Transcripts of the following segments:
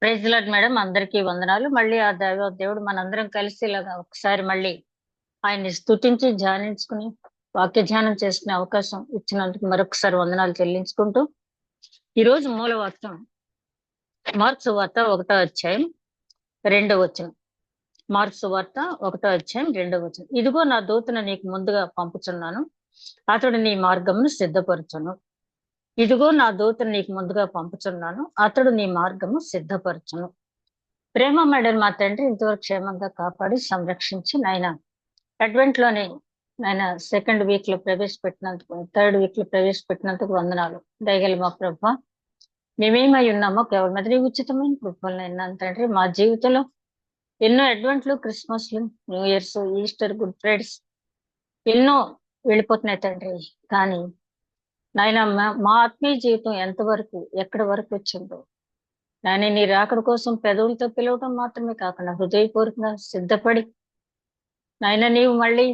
Praise lord madam, అందరికీ వందనాలు. మళ్ళీ ఆ దేవుడు మనందరం కలిసి ఇలాగా ఒకసారి మళ్ళీ ఆయన్ని స్తుతించి ధ్యానించుకుని వాక్య ధ్యానం చేసుకునే అవకాశం ఇచ్చినందుకు మరొకసారి వందనాలు చెల్లించుకుంటూ, ఈ రోజు మూల వాక్యం మార్క్స్ వార్త 1వ అధ్యాయం 2వ వచనం. మార్క్స్ వార్త 1వ అధ్యాయం 2వ వచనం. ఇదిగో నా దూతను నీకు ముందుగా పంపుచున్నాను, అతడు నీ మార్గమును సిద్ధపరచును. ఇదిగో నా దూతను నీకు ముందుగా పంపుచున్నాను, అతడు నీ మార్గము సిద్ధపరచును. ప్రేమ మేడల్ మా తండ్రి ఇంతవరకు క్షేమంగా కాపాడి సంరక్షించి నాయన అడ్వెంట్ లోని నాయన సెకండ్ వీక్ లో ప్రవేశపెట్టినందుకు, థర్డ్ వీక్ లో ప్రవేశపెట్టినందుకు వందనాలు. దయగల మా ప్రభ, మేమేమై ఉన్నామో కేవలం అది నీ ఉచితమైన కృపలైనా తండ్రి. మా జీవితంలో ఎన్నో అడ్వెంట్లు, క్రిస్మస్లు, న్యూ ఇయర్స్, ఈస్టర్, గుడ్ ఫ్రైడ్స్ ఎన్నో వెళ్ళిపోతున్నాయి తండ్రి. కానీ నాయన మా ఆత్మీయ జీవితం ఎంతవరకు ఎక్కడి వరకు వచ్చిందో నాయన, నీ రాకడ కోసం పెదవులతో పిలవటం మాత్రమే కాకుండా హృదయపూర్వకంగా సిద్ధపడి నాయన నీవు మళ్ళీ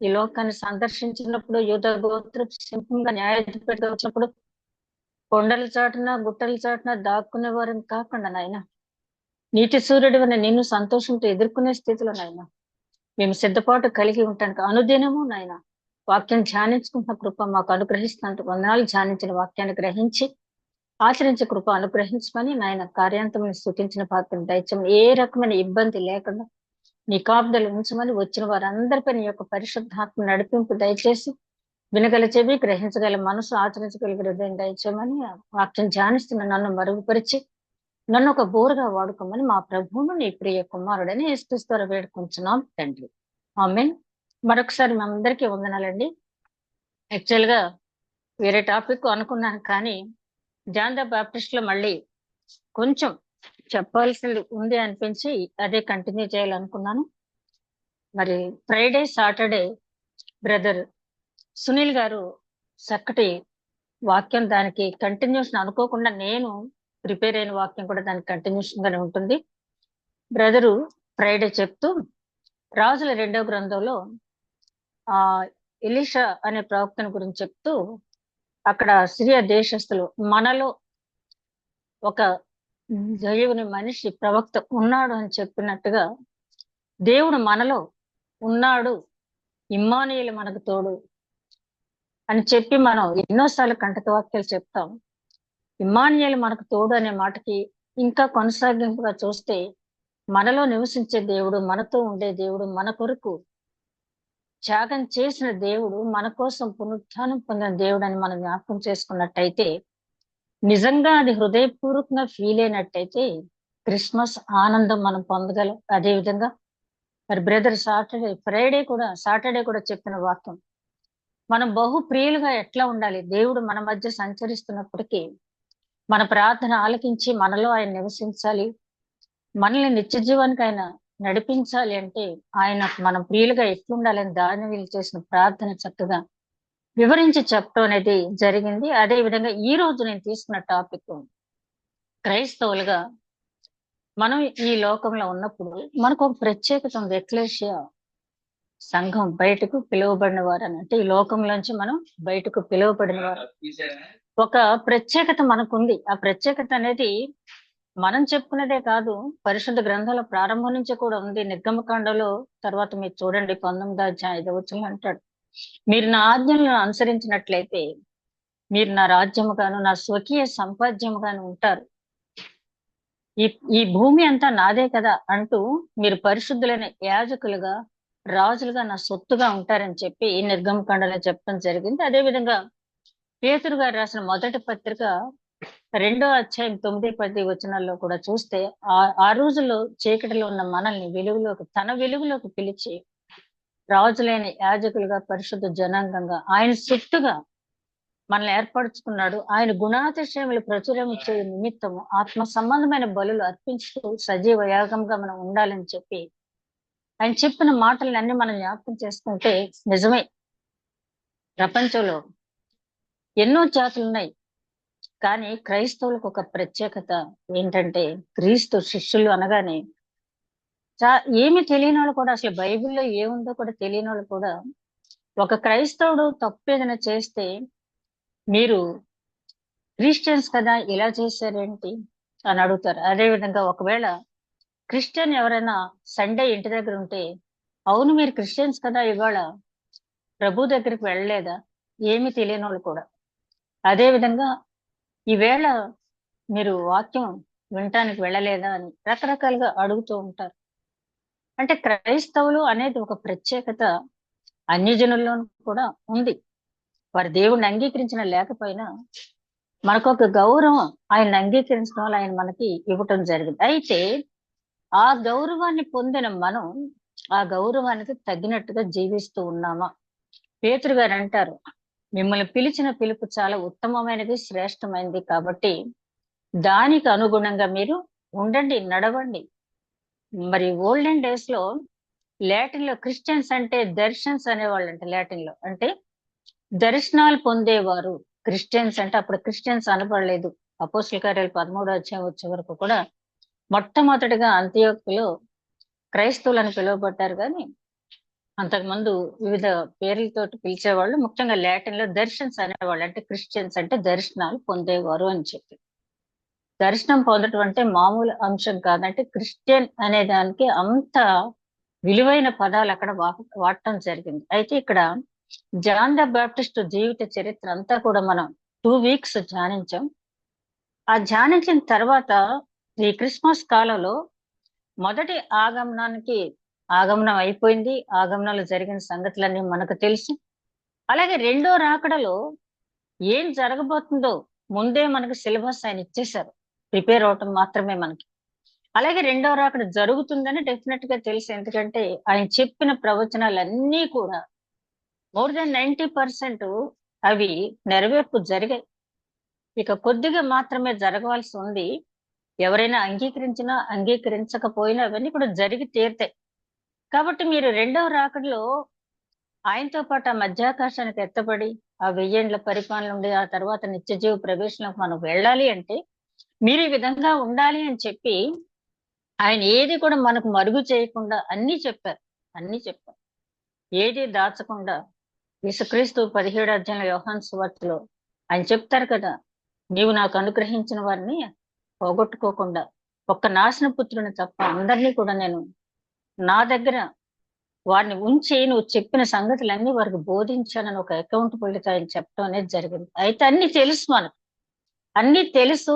ఈ లోకాన్ని సందర్శించినప్పుడు, యూద గోత్ర సింహంగా న్యాయాధిపతిగా వచ్చినప్పుడు కొండల చాటున గుట్టల చాటున దాక్కునే వారిని కాకుండా నాయన నీతి సూర్యుడు నిన్ను సంతోషంతో ఎదుర్కొనే స్థితిలో నాయన మేము సిద్ధపాటు కలిగి ఉంటానికి అనుదినము నాయన వాక్యం ధ్యానించుకుంటున్న కృప మాకు అనుగ్రహిస్తున్నందుకు వందనాలు. ధ్యానించిన వాక్యాన్ని గ్రహించి ఆచరించే కృప అనుగ్రహించమని నాయన కార్యాంతముని స్థుతించిన పాత్ర దయచమని, ఏ రకమైన ఇబ్బంది లేకుండా నీ కాపుదలు ఉంచమని, వచ్చిన వారందరిపై నీ యొక్క పరిశుద్ధాత్మ నడిపింపు దయచేసి వినగల చెవి, గ్రహించగల మనసు, ఆచరించగల హృదయం దయచేయమని, వాక్యం ధ్యానిస్తున్న నన్ను మరుగుపరిచి నన్ను ఒక బోరుగా వాడుకోమని మా ప్రభువును నీ ప్రియ కుమారుడని యేసుక్రీస్తు ద్వారా వేడుకుంటున్నాం తండ్రి. ఆమేన్. మరొకసారి మా అందరికీ వందనాలండి. యాక్చువల్ గా వేరే టాపిక్ అనుకున్నాను, కానీ జాన్ ద బాప్టిస్ట్ లో మళ్ళీ కొంచెం చెప్పాల్సింది ఉంది అనిపించి అదే కంటిన్యూ చేయాలనుకున్నాను. మరి ఫ్రైడే, సాటర్డే బ్రదర్ సునీల్ గారు చక్కటి వాక్యం, దానికి కంటిన్యూషన్ అనుకోకుండా నేను ప్రిపేర్ అయిన వాక్యం కూడా దానికి కంటిన్యూషన్ గానే ఉంటుంది. బ్రదరు ఫ్రైడే చెప్తూ రాజుల 2వ గ్రంథంలో ఆ ఎలీషా అనే ప్రవక్తను గురించి చెప్తూ, అక్కడ సిరియా దేశస్తులు మనలో ఒక దేవుని మనిషి ప్రవక్త ఉన్నాడు అని చెప్పినట్టుగా దేవుడు మనలో ఉన్నాడు, ఇమ్మానుయేలు మనకు తోడు అని చెప్పి మనం ఎన్నోసార్లు కంటక వాక్యాలు చెప్తాం. ఇమ్మానుయేలు మనకు తోడు అనే మాటకి ఇంకా కొనసాగింపుగా చూస్తే మనలో నివసించే దేవుడు, మనతో ఉండే దేవుడు, మన కొరకు త్యాగం చేసిన దేవుడు, మన కోసం పునరుత్థానం పొందిన దేవుడు అని మనం జ్ఞాపకం చేసుకున్నట్టయితే, నిజంగా అది హృదయపూర్వకంగా ఫీల్ అయినట్టయితే క్రిస్మస్ ఆనందం మనం పొందగలం. అదే విధంగా మరి బ్రదర్ సాటర్డే కూడా చెప్పిన వాక్యం, మనం బహు ప్రియులుగా ఎట్లా ఉండాలి, దేవుడు మన మధ్య సంచరిస్తున్నప్పటికీ మన ప్రార్థన ఆలకించి మనలో ఆయన నివసించాలి, మనల్ని నిత్య జీవానికి ఆయన నడిపించాలి అంటే ఆయన మనం ప్రియులుగా ఎట్లుండాలని దాని వీళ్ళు చేసిన ప్రార్థన చక్కగా వివరించి చెప్పడం అనేది జరిగింది. అదే విధంగా ఈ రోజు నేను తీసుకున్న టాపిక్, క్రైస్తవులుగా మనం ఈ లోకంలో ఉన్నప్పుడు మనకు ఒక ప్రత్యేకత ఉంది. ఎక్లేషియా సంఘం, బయటకు పిలువబడిన వారు అని, అంటే ఈ లోకంలోంచి మనం బయటకు పిలువబడిన వారు, ఒక ప్రత్యేకత మనకుంది. ఆ ప్రత్యేకత అనేది మనం చెప్పుకునేదే కాదు, పరిశుద్ధ గ్రంథాల ప్రారంభం నుంచి కూడా ఉంది. నిర్గమకాండలో తర్వాత మీరు చూడండి 19వ అధ్యాయం 5వ వచనం అంటాడు, మీరు నా ఆజ్ఞలను అనుసరించినట్లయితే మీరు నా రాజ్యముగాను నా స్వకీయ సంపాద్యముగాను ఉంటారు, ఈ ఈ భూమి అంతా నాదే కదా అంటూ మీరు పరిశుద్ధులైన యాజకులుగా, రాజులుగా నా సొత్తుగా ఉంటారని చెప్పి ఈ నిర్గమకాండలో చెప్పడం జరిగింది. అదే విధంగా పేతురు గారు రాసిన మొదటి పత్రిక 2వ అధ్యాయం 9-10 వచనాల్లో కూడా చూస్తే, ఆ రోజుల్లో చీకటిలో ఉన్న మనల్ని వెలుగులోకి, తన వెలుగులోకి పిలిచి రాజులైన యాజకులుగా, పరిశుద్ధ జనాంగంగా ఆయన సొత్తుగా మనల్ని ఏర్పరచుకున్నాడు. ఆయన గుణాతిశయములు ప్రచురమించే నిమిత్తము ఆత్మ సంబంధమైన బలులు అర్పించుతూ సజీవ యాగంగా మనం ఉండాలని చెప్పి ఆయన చెప్పిన మాటలన్నీ మనం జ్ఞాపకం చేసుకుంటే, నిజమే ప్రపంచంలో ఎన్నో జాతులు ఉన్నాయి, కానీ క్రైస్తవులకు ఒక ప్రత్యేకత ఏంటంటే, క్రీస్తు శిష్యులు అనగానే ఏమి తెలియని వాళ్ళు కూడా, అసలు బైబిల్లో ఏముందో కూడా తెలియని వాళ్ళు కూడా, ఒక క్రైస్తవుడు తప్పు ఏదైనా చేస్తే మీరు క్రిస్టియన్స్ కదా ఇలా చేశారేంటి, అని అడుగుతారు. అదే విధంగా ఒకవేళ క్రిస్టియన్ ఎవరైనా సండే ఇంటి దగ్గర ఉంటే, అవును మీరు క్రిస్టియన్స్ కదా, ఇవాళ ప్రభు దగ్గరికి వెళ్ళలేదా? ఏమి తెలియని వాళ్ళు కూడా. అదే విధంగా ఈవేళ మీరు వాక్యం వినటానికి వెళ్ళలేదా అని రకరకాలుగా అడుగుతూ ఉంటారు. అంటే క్రైస్తవులు అనేది ఒక ప్రత్యేకత అన్య జనుల్లోనూ కూడా ఉంది. వారి దేవుణ్ణి అంగీకరించిన లేకపోయినా మనకొక గౌరవం ఆయన్ని అంగీకరించడం వల్ల ఆయన మనకి ఇవ్వటం జరిగింది. అయితే ఆ గౌరవాన్ని పొందిన మనం ఆ గౌరవానికి తగినట్టుగా జీవిస్తూ ఉన్నామా? పేతురు గారు అంటారు, మిమ్మల్ని పిలిచిన పిలుపు చాలా ఉత్తమమైనది, శ్రేష్టమైనది కాబట్టి దానికి అనుగుణంగా మీరు ఉండండి, నడవండి. మరి ఓల్డెన్ డేస్ లో లాటిన్ లో క్రిస్టియన్స్ అంటే దర్శన్స్ అనేవాళ్ళంట. లాటిన్ లో అంటే దర్శనాలు పొందేవారు. క్రిస్టియన్స్ అంటే అప్పుడు క్రిస్టియన్స్ అనబడలేదు. అపోస్తల కార్యాలు 13వ అధ్యాయం వచ్చే వరకు కూడా మొట్టమొదటిగా అంత్యోక్యలో క్రైస్తవులని పిలువబడ్డారు. కానీ అంతకుముందు వివిధ పేర్లతోటి పిలిచేవాళ్ళు. ముఖ్యంగా లాటిన్ లో దర్శన్స్ అనేవాళ్ళు. అంటే క్రిస్టియన్స్ అంటే దర్శనాలు పొందేవారు అని చెప్పి. దర్శనం పొందటం అంటే మామూలు అంశం కాదంటే క్రిస్టియన్ అనే దానికి అంత విలువైన పదాలు అక్కడ వాడటం జరిగింది. అయితే ఇక్కడ జాన్ ద బాప్టిస్ట్ జీవిత చరిత్ర అంతా కూడా మనం 2 వీక్స్ ధ్యానించాం. ఆ ధ్యానించిన తర్వాత ఈ క్రిస్మస్ కాలంలో మొదటి ఆగమనం అయిపోయింది. ఆగమనంలో జరిగిన సంగతులన్నీ మనకు తెలుసు. అలాగే రెండో రాకడలో ఏం జరగబోతుందో ముందే మనకు సిలబస్ ఆయన ఇచ్చేశారు. ప్రిపేర్ అవటం మాత్రమే మనకి. అలాగే రెండో రాకడ జరుగుతుందని డెఫినెట్ గా తెలుసు. ఎందుకంటే ఆయన చెప్పిన ప్రవచనాలన్నీ కూడా మోర్ దెన్ 90% అవి నెరవేర్పు జరిగాయి. ఇక కొద్దిగా మాత్రమే జరగవలసి ఉంది. ఎవరైనా అంగీకరించినా అంగీకరించకపోయినా అవన్నీ కూడా జరిగి తీరుతాయి. కాబట్టి మీరు రెండవ రాకడలో ఆయనతో పాటు ఆ మధ్యాకాశానికి ఎత్తబడి ఆ 1000 ఏండ్ల పరిపాలన నుండి ఆ తర్వాత నిత్యజీవ ప్రవేశంలోకి మనం వెళ్ళాలి అంటే మీరు ఈ విధంగా ఉండాలి అని చెప్పి ఆయన ఏది కూడా మనకు మరుగు చేయకుండా అన్ని చెప్పారు. అన్ని చెప్పారు. ఏది దాచకుండా యేసుక్రీస్తు 17వ అధ్యాయంలో యోహాను సువార్తలో ఆయన చెప్తారు కదా, నీవు నాకు అనుగ్రహించిన వారిని పోగొట్టుకోకుండా ఒక్క నాశన పుత్రుని తప్ప అందరినీ కూడా నేను నా దగ్గర వారిని ఉంచి నువ్వు చెప్పిన సంగతులన్నీ వారికి బోధించానని ఒక అకౌంటబిలిటీ ఆయన చెప్పడం అనేది జరిగింది. అయితే అన్ని తెలుసు మనకు. అన్ని తెలుసు,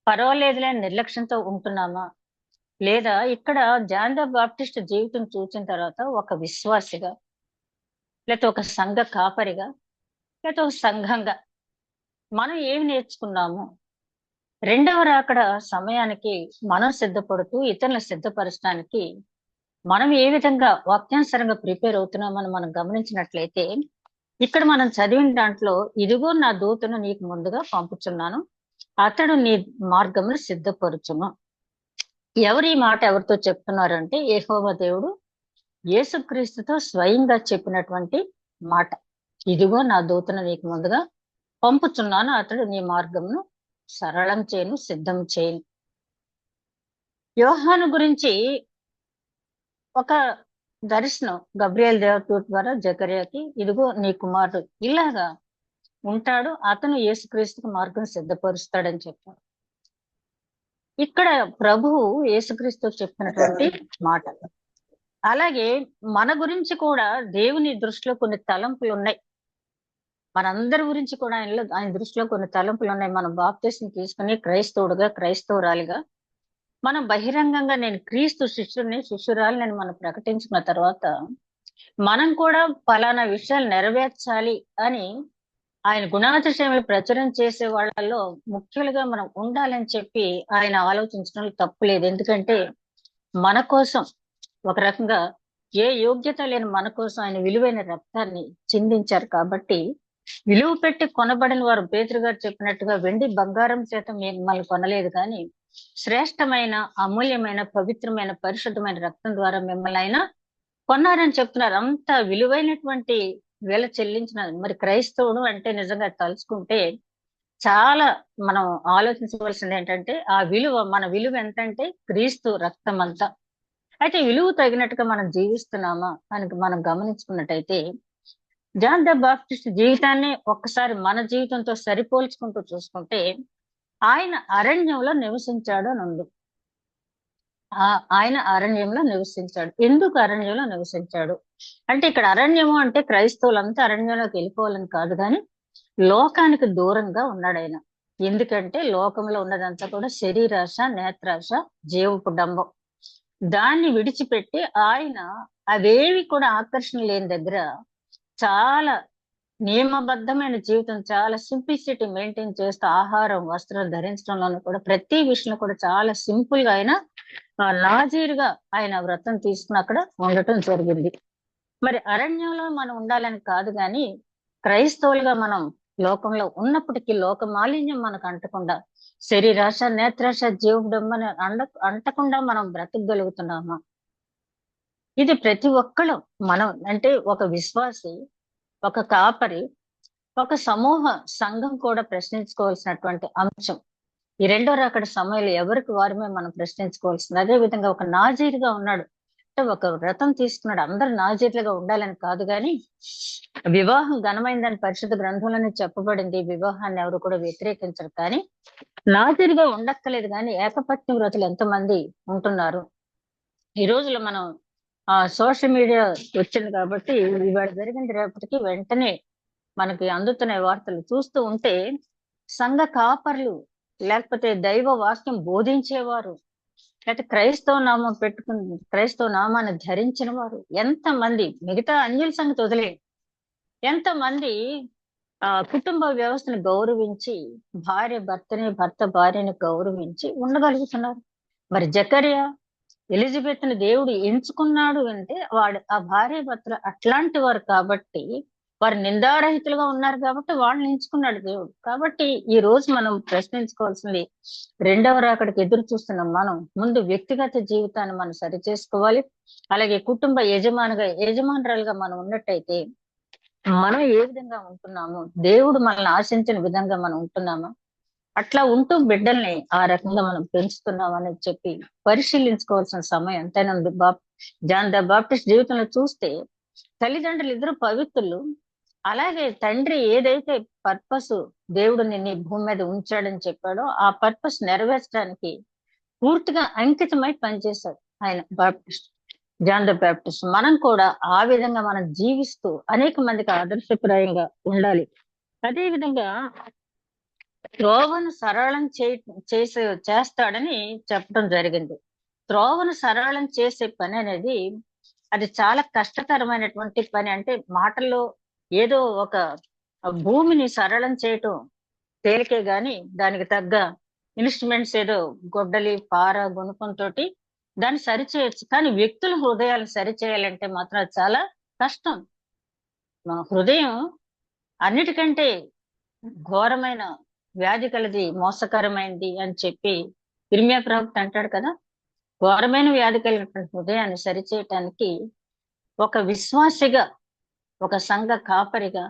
పర్వాలేదులే అని నిర్లక్ష్యంతో ఉంటున్నామా? లేదా ఇక్కడ జాన్ ద బాప్టిస్ట్ జీవితం చూసిన తర్వాత ఒక విశ్వాసిగా, లేకపోతే ఒక సంఘ కాపరిగా, లేకపోతే ఒక సంఘంగా మనం ఏమి నేర్చుకున్నాము? రెండవ రాకడ సమయానికి మనం సిద్ధపడుతూ ఇతరులను సిద్ధపరచడానికి మనం ఏ విధంగా వాక్యానుసారంగా ప్రిపేర్ అవుతున్నామని మనం గమనించినట్లయితే ఇక్కడ మనం చదివిన దాంట్లో, ఇదిగో నా దూతను నీకు ముందుగా పంపుచున్నాను, అతడు నీ మార్గమును సిద్ధపరుచును. ఎవరు ఈ మాట ఎవరితో చెప్తున్నారంటే యెహోవా దేవుడు యేసుక్రీస్తుతో స్వయంగా చెప్పినటువంటి మాట. ఇదిగో నా దూతను నీకు ముందుగా పంపుచున్నాను, అతడు నీ మార్గమును సరళం చేయను, సిద్ధం చేయను. యోహాను గురించి ఒక దర్శనం గబ్రియల్ దేవదూత ద్వారా జకర్యాకి, ఇదిగో నీ కుమారుడు ఇలాగా ఉంటాడు, అతను యేసుక్రీస్తుకు మార్గం సిద్ధపరుస్తాడని చెప్పాడు. ఇక్కడ ప్రభువు యేసుక్రీస్తు చెప్పినటువంటి మాట. అలాగే మన గురించి కూడా దేవుని దృష్టిలో కొన్ని తలంపులు ఉన్నాయి. మనందరి గురించి కూడా ఆయన దృష్టిలో కొన్ని తలంపులు ఉన్నాయి. మనం బాప్తిస్మం తీసుకుని క్రైస్తవుడుగా, క్రైస్తవురాలిగా మనం బహిరంగంగా నేను క్రీస్తు శిష్యురాలిని మనం ప్రకటించుకున్న తర్వాత మనం కూడా పలానా విషయాలు నెరవేర్చాలి అని ఆయన గుణాతిశయములు ప్రచురం చేసే వాళ్ళలో ముఖ్యులుగా మనం ఉండాలని చెప్పి ఆయన ఆలోచించడంలో తప్పు లేదు. ఎందుకంటే మన కోసం ఒక రకంగా ఏ యోగ్యత లేని మన కోసం ఆయన విలువైన రక్తాన్ని చిందించారు. కాబట్టి విలువ పెట్టి కొనబడిన వారు, పేతురు గారు చెప్పినట్టుగా వెండి బంగారం చేత మిమ్మల్ని కొనలేదు, కానీ శ్రేష్టమైన, అమూల్యమైన, పవిత్రమైన, పరిశుద్ధమైన రక్తం ద్వారా మిమ్మల్ని ఆయన కొన్నారని చెప్తున్నారు. అంత విలువైనటువంటి వేల చెల్లించిన మరి క్రైస్తవుడు అంటే నిజంగా తలుచుకుంటే చాలా మనం ఆలోచించవలసింది ఏంటంటే ఆ విలువ, మన విలువ ఎంతంటే క్రీస్తు రక్తం అంతా. అయితే విలువ తగినట్టుగా మనం జీవిస్తున్నామా అని మనం గమనించుకున్నట్టయితే జాన్ ద బాప్టిస్ట్ జీవితాన్ని ఒక్కసారి మన జీవితంతో సరిపోల్చుకుంటూ చూసుకుంటే ఆయన అరణ్యంలో నివసించాడు అని ఉంది. ఆయన అరణ్యంలో నివసించాడు. ఎందుకు అరణ్యంలో నివసించాడు అంటే, ఇక్కడ అరణ్యము అంటే క్రైస్తవులంతా అరణ్యంలోకి వెళ్ళిపోవాలని కాదు, కానీ లోకానికి దూరంగా ఉన్నాడు ఆయన. ఎందుకంటే లోకంలో ఉన్నదంతా కూడా శరీరాశ, నేత్రాశ, జీవపు డంబం. దాన్ని విడిచిపెట్టి ఆయన అవేవి కూడా ఆకర్షణ లేని దగ్గర చాలా నియమబద్ధమైన జీవితం, చాలా సింప్లిసిటీ మెయింటైన్ చేస్తూ ఆహారం, వస్త్రం ధరించడంలోనూ కూడా ప్రతి విషయంలో కూడా చాలా సింపుల్ గా ఆయన నాజీరుగా ఆయన వ్రతం తీసుకుని అక్కడ ఉండటం జరిగింది. మరి అరణ్యంలో మనం ఉండాలని కాదు, కానీ క్రైస్తవులుగా మనం లోకంలో ఉన్నప్పటికీ లోక మాలిన్యం మనకు అంటకుండా, శరీరాశ, నేత్రాశ, జీవడంబని అంటకుండా మనం బ్రతకగలుగుతున్నామా? ఇది ప్రతి ఒక్కళ్ళు, మనం అంటే ఒక విశ్వాసి, ఒక కాపరి, ఒక సమూహ సంఘం కూడా ప్రశ్నించుకోవాల్సినటువంటి అంశం. ఈ రెండో రాకడ సమయంలో ఎవరికి వారమే మనం ప్రశ్నించుకోవాల్సింది. అదే విధంగా ఒక నాజీరుగా ఉన్నాడు అంటే ఒక వ్రతం తీసుకున్నాడు. అందరు నాజీర్లుగా ఉండాలని కాదు, కానీ వివాహం ఘనమైందని పరిశుద్ధ గ్రంథంలోనే చెప్పబడింది. వివాహాన్ని ఎవరు కూడా వ్యతిరేకించరు, కానీ నాజీరుగా ఉండక్కలేదు. కానీ ఏకపత్ని వ్రతులు ఎంతమంది ఉంటున్నారు ఈ రోజులో? మనం సోషల్ మీడియా వచ్చింది కాబట్టి ఇవాళ జరిగింది రేపటికి వెంటనే మనకి అందుతున్న వార్తలు చూస్తూ ఉంటే, సంఘ కాపర్లు, లేకపోతే దైవ వాక్యం బోధించేవారు, లేకపోతే క్రైస్తవ నామం పెట్టుకుని క్రైస్తవ నామాన్ని ధరించిన వారు ఎంతమంది, మిగతా అన్యుల సంగతి వదిలే, ఎంతమంది కుటుంబ వ్యవస్థను గౌరవించి, భార్య భర్తని, భర్త భార్యని గౌరవించి ఉండగలుగుతున్నారు. మరి జకర్యా, ఎలిజబెత్ ని దేవుడు ఎంచుకున్నాడు అంటే ఆ భార్య భర్తలు అట్లాంటి వారు కాబట్టి, వారు నిందారహితులుగా ఉన్నారు కాబట్టి వాళ్ళని ఎంచుకున్నాడు దేవుడు. కాబట్టి ఈ రోజు మనం ప్రశ్నించుకోవాల్సింది, రెండవ రాకడికి ఎదురు చూస్తున్నాం మనం. ముందు వ్యక్తిగత జీవితాన్ని మనం సరి చేసుకోవాలి. అలాగే కుటుంబ యజమానురాలుగా మనం ఉన్నట్టయితే మనం ఏ విధంగా ఉంటున్నాము, దేవుడు మనల్ని ఆశించిన విధంగా మనం ఉంటున్నామా, అట్లా ఉంటూ బిడ్డల్ని ఆ రకంగా మనం పెంచుతున్నాం అని చెప్పి పరిశీలించుకోవాల్సిన సమయం ఎంతైనా ఉంది. జాన్ ద బాప్టిస్ట్ జీవితంలో చూస్తే తల్లిదండ్రులు ఇద్దరు పవిత్రులు. అలాగే తండ్రి ఏదైతే పర్పస్ దేవుడు నిన్ను భూమి మీద ఉంచాడని చెప్పాడో ఆ పర్పస్ నెరవేర్చడానికి పూర్తిగా అంకితమై పనిచేశాడు ఆయన బాప్టిస్ట్, జాన్ ద బాప్టిస్ట్. మనం కూడా ఆ విధంగా మనం జీవిస్తూ అనేక మందికి ఆదర్శప్రాయంగా ఉండాలి. అదే విధంగా త్రోవను సరళం చేస్తాడని చెప్పడం జరిగింది. త్రోవను సరళం చేసే పని అనేది అది చాలా కష్టతరమైనటువంటి పని. అంటే మాటల్లో ఏదో ఒక భూమిని సరళం చేయటం తేలికే గాని, దానికి తగ్గ ఇన్స్ట్రుమెంట్స్ ఏదో గొడ్డలి, పార, గుణపంతో దాన్ని సరిచేయచ్చు. కానీ వ్యక్తుల హృదయాలను సరిచేయాలంటే మాత్రం అది చాలా కష్టం. మా హృదయం అన్నిటికంటే ఘోరమైన వ్యాధి కలది, మోసకరమైంది అని చెప్పి ఇర్మియా ప్రవక్త అంటాడు కదా. ఘోరమైన వ్యాధి కలిగినటువంటి హృదయాన్ని సరిచేయటానికి ఒక విశ్వాసిగా, ఒక సంఘ కాపరిగా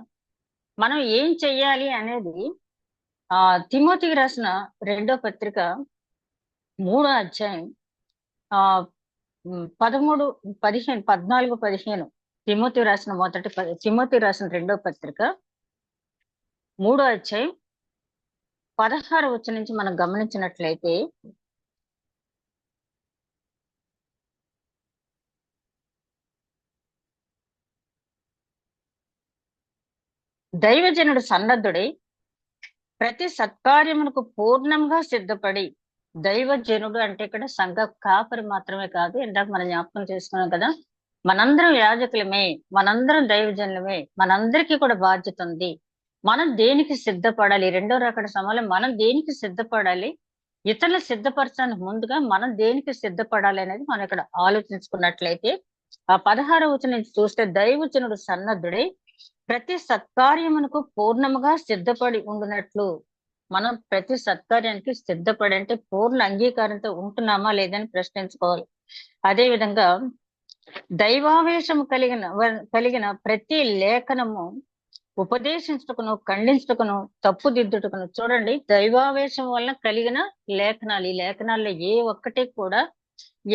మనం ఏం చెయ్యాలి అనేది తిమోతికి రాసిన 2వ పత్రిక 3వ అధ్యాయం 13, 15, 14, 15 తిమోతి రాసిన 2వ పత్రిక 3వ అధ్యాయం 16 వచనం నుంచి మనం గమనించినట్లయితే, దైవజనుడు సన్నద్ధుడై ప్రతి సత్కార్యమునకు పూర్ణంగా సిద్ధపడి, దైవజనుడు అంటే ఇక్కడ సంఘ కాపరి మాత్రమే కాదు, ఇందాక మనం జ్ఞాపకం చేసుకున్నాం కదా, మనందరం యాజకులమే, మనందరం దైవజనులమే, మనందరికీ కూడా బాధ్యత ఉంది. మనం దేనికి సిద్ధపడాలి? రెండో రాకడ సమయంలో మనం దేనికి సిద్ధపడాలి, ఇతరులు సిద్ధపరచడానికి ముందుగా మనం దేనికి సిద్ధపడాలి అనేది మనం ఇక్కడ ఆలోచించుకున్నట్లయితే, ఆ 16వ వచనం చూస్తే, దైవజనుడు సన్నద్ధుడై ప్రతి సత్కార్యమునకు పూర్ణముగా సిద్ధపడి ఉండునట్లు. మనం ప్రతి సత్కార్యానికి సిద్ధపడి అంటే పూర్ణ అంగీకారంతో ఉంటున్నామా లేదని ప్రశ్నించుకోవాలి. అదే విధంగా దైవావేశము కలిగిన ప్రతి లేఖనము ఉపదేశించుటకును, ఖండించుటకును, తప్పుదిద్దుటకును. చూడండి, దైవావేశం వలన కలిగిన లేఖనాలు, ఈ లేఖనాల్లో ఏ ఒక్కటి కూడా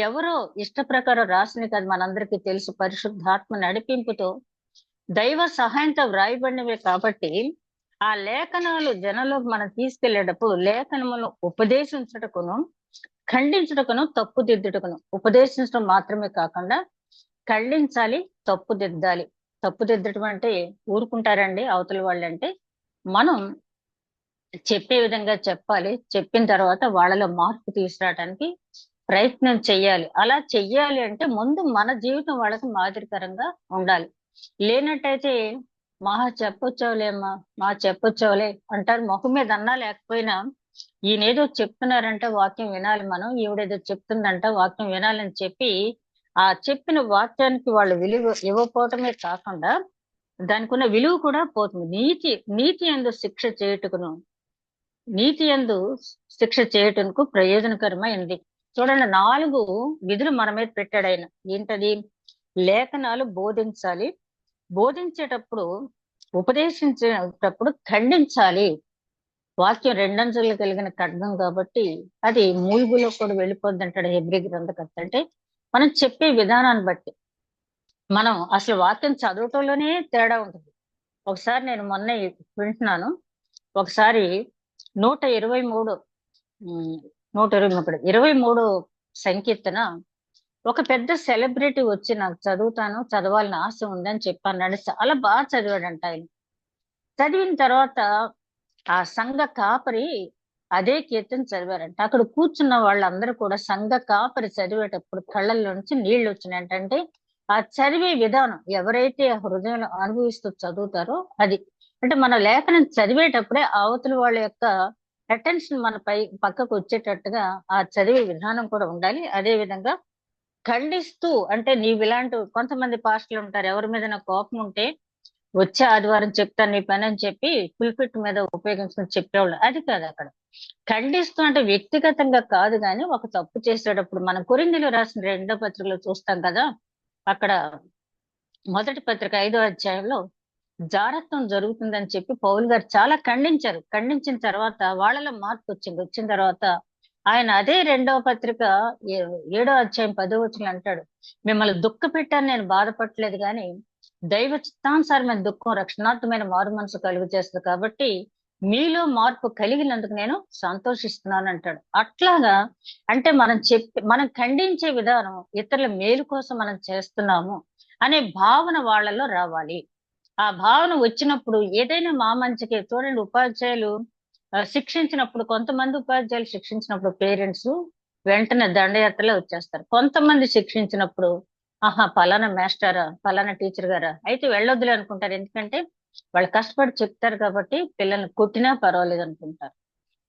ఎవరో ఇష్ట ప్రకారం రాసినవి కాదు. మనందరికీ తెలుసు, పరిశుద్ధాత్మ నడిపింపుతో దైవ సహాయంతో వ్రాయబడినవే కాబట్టి ఆ లేఖనాలు జనంలోకి మనం తీసుకెళ్లేటప్పుడు లేఖనములను ఉపదేశించుటకును, ఖండించుటకును, తప్పుదిద్దుటకును, ఉపదేశించడం మాత్రమే కాకుండా ఖండించాలి, తప్పుదిద్దాలి. తప్పుదిద్దటం అంటే ఊరుకుంటారండి అవతల వాళ్ళంటే? మనం చెప్పే విధంగా చెప్పాలి. చెప్పిన తర్వాత వాళ్ళలో మార్పు తీసుకురావడానికి ప్రయత్నం చెయ్యాలి. అలా చెయ్యాలి అంటే ముందు మన జీవితం వాళ్ళకి మాదిరికరంగా ఉండాలి. లేనట్టయితే చెప్పొచ్చావులేమ్మా, చెప్పొచ్చావులే అంటారు. మొహం మీద అన్నా లేకపోయినా ఈయనేదో చెప్తున్నారంట వాక్యం వినాలి మనం. ఈవిడేదో చెప్తుందంట వాక్యం వినాలని చెప్పి ఆ చెప్పిన వాక్యానికి వాళ్ళు విలువ ఇవ్వకపోవటమే కాకుండా దానికున్న విలువ కూడా పోతుంది. నీతి యందు శిక్ష చేయుటకును, నీతి యందు శిక్ష చేయుటకు ప్రయోజనకరమైనది. చూడండి 4 విధులు మన మీద పెట్టాడు ఆయన. ఏంటది? లేఖనాలు బోధించాలి, బోధించేటప్పుడు ఉపదేశించేటప్పుడు ఖండించాలి. వాక్యం రెండంచులు కలిగిన ఖడ్గం కాబట్టి అది మూలుగులో కూడా వెళ్ళిపోద్ది అంటాడు హెబ్రీ గ్రంథకర్త. అంటే మనం చెప్పే విధానాన్ని బట్టి మనం అసలు వాక్యం చదవటంలోనే తేడా ఉంటుంది. ఒకసారి నేను మొన్న వింటున్నాను. ఒకసారి 123 123 23 సంకీర్తన ఒక పెద్ద సెలబ్రిటీ వచ్చి నాకు చదవాలని ఆశ ఉందని చెప్పన్నాడు. చాలా బాగా చదివాడంట ఆయన. చదివిన తర్వాత ఆ సంఘ కాపరి అదే కీర్తన చదివారంట. అక్కడ కూర్చున్న వాళ్ళందరూ కూడా సంఘ కాపరి చదివేటప్పుడు కళ్ళల్లోంచి నీళ్లు వచ్చినాయంట. అంటే ఆ చదివే విధానం ఎవరైతే ఆ హృదయంలో అనుభవిస్తూ చదువుతారో అది. అంటే మన లేఖనం చదివేటప్పుడే అవతల వాళ్ళ యొక్క అటెన్షన్ మన పక్కకు వచ్చేటట్టుగా ఆ చదివే విధానం కూడా ఉండాలి. అదే విధంగా ఖండిస్తూ, అంటే నీవు ఇలాంటి కొంతమంది పాస్టర్లు ఉంటారు, ఎవరి మీద నాకు కోపం ఉంటే వచ్చే ఆదివారం చెప్తాను నీ పని అని చెప్పి పుల్పిట్ మీద ఉపయోగించుకుని చెప్పేవాళ్ళు. అది కాదు అక్కడ. ఖండిస్తూ అంటే వ్యక్తిగతంగా కాదు, కానీ ఒక తప్పు చేసేటప్పుడు మనం కొరింథీయులకు రాసిన 2వ పత్రికలో చూస్తాం కదా. అక్కడ మొదటి పత్రిక 5వ అధ్యాయంలో జారత్వం జరుగుతుందని చెప్పి పౌలు గారు చాలా ఖండించారు. ఖండించిన తర్వాత వాళ్ళలో మార్పు వచ్చింది. వచ్చిన తర్వాత ఆయన అదే 2వ పత్రిక 7వ అధ్యాయం 10వ వచనం అంటాడు, మిమ్మల్ని దుఃఖ పెట్టాను, నేను బాధపడలేదు కానీ దైవ చిత్తానుసారమైన దుఃఖం రక్షణార్థమైన మారు మనసు కలుగు చేస్తుంది కాబట్టి మీలో మార్పు కలిగినందుకు నేను సంతోషిస్తున్నాను అంటాడు. అట్లాగా అంటే మనం ఖండించే విధానం ఇతరుల మేలు కోసం మనం చేస్తున్నాము అనే భావన వాళ్ళలో రావాలి. ఆ భావన వచ్చినప్పుడు ఏదైనా మా మంచికే. చూడండి, ఉపాధ్యాయులు శిక్షించినప్పుడు, కొంతమంది ఉపాధ్యాయులు శిక్షించినప్పుడు పేరెంట్స్ వెంటనే దండయాత్రలో వచ్చేస్తారు. కొంతమంది శిక్షించినప్పుడు ఆహా పలానా మాస్టరా, పలానా టీచర్ గారా అయితే వెళ్ళొద్దులే అనుకుంటారు. ఎందుకంటే వాళ్ళు కష్టపడి చెప్తారు కాబట్టి పిల్లల్ని కొట్టినా పర్వాలేదు అనుకుంటారు.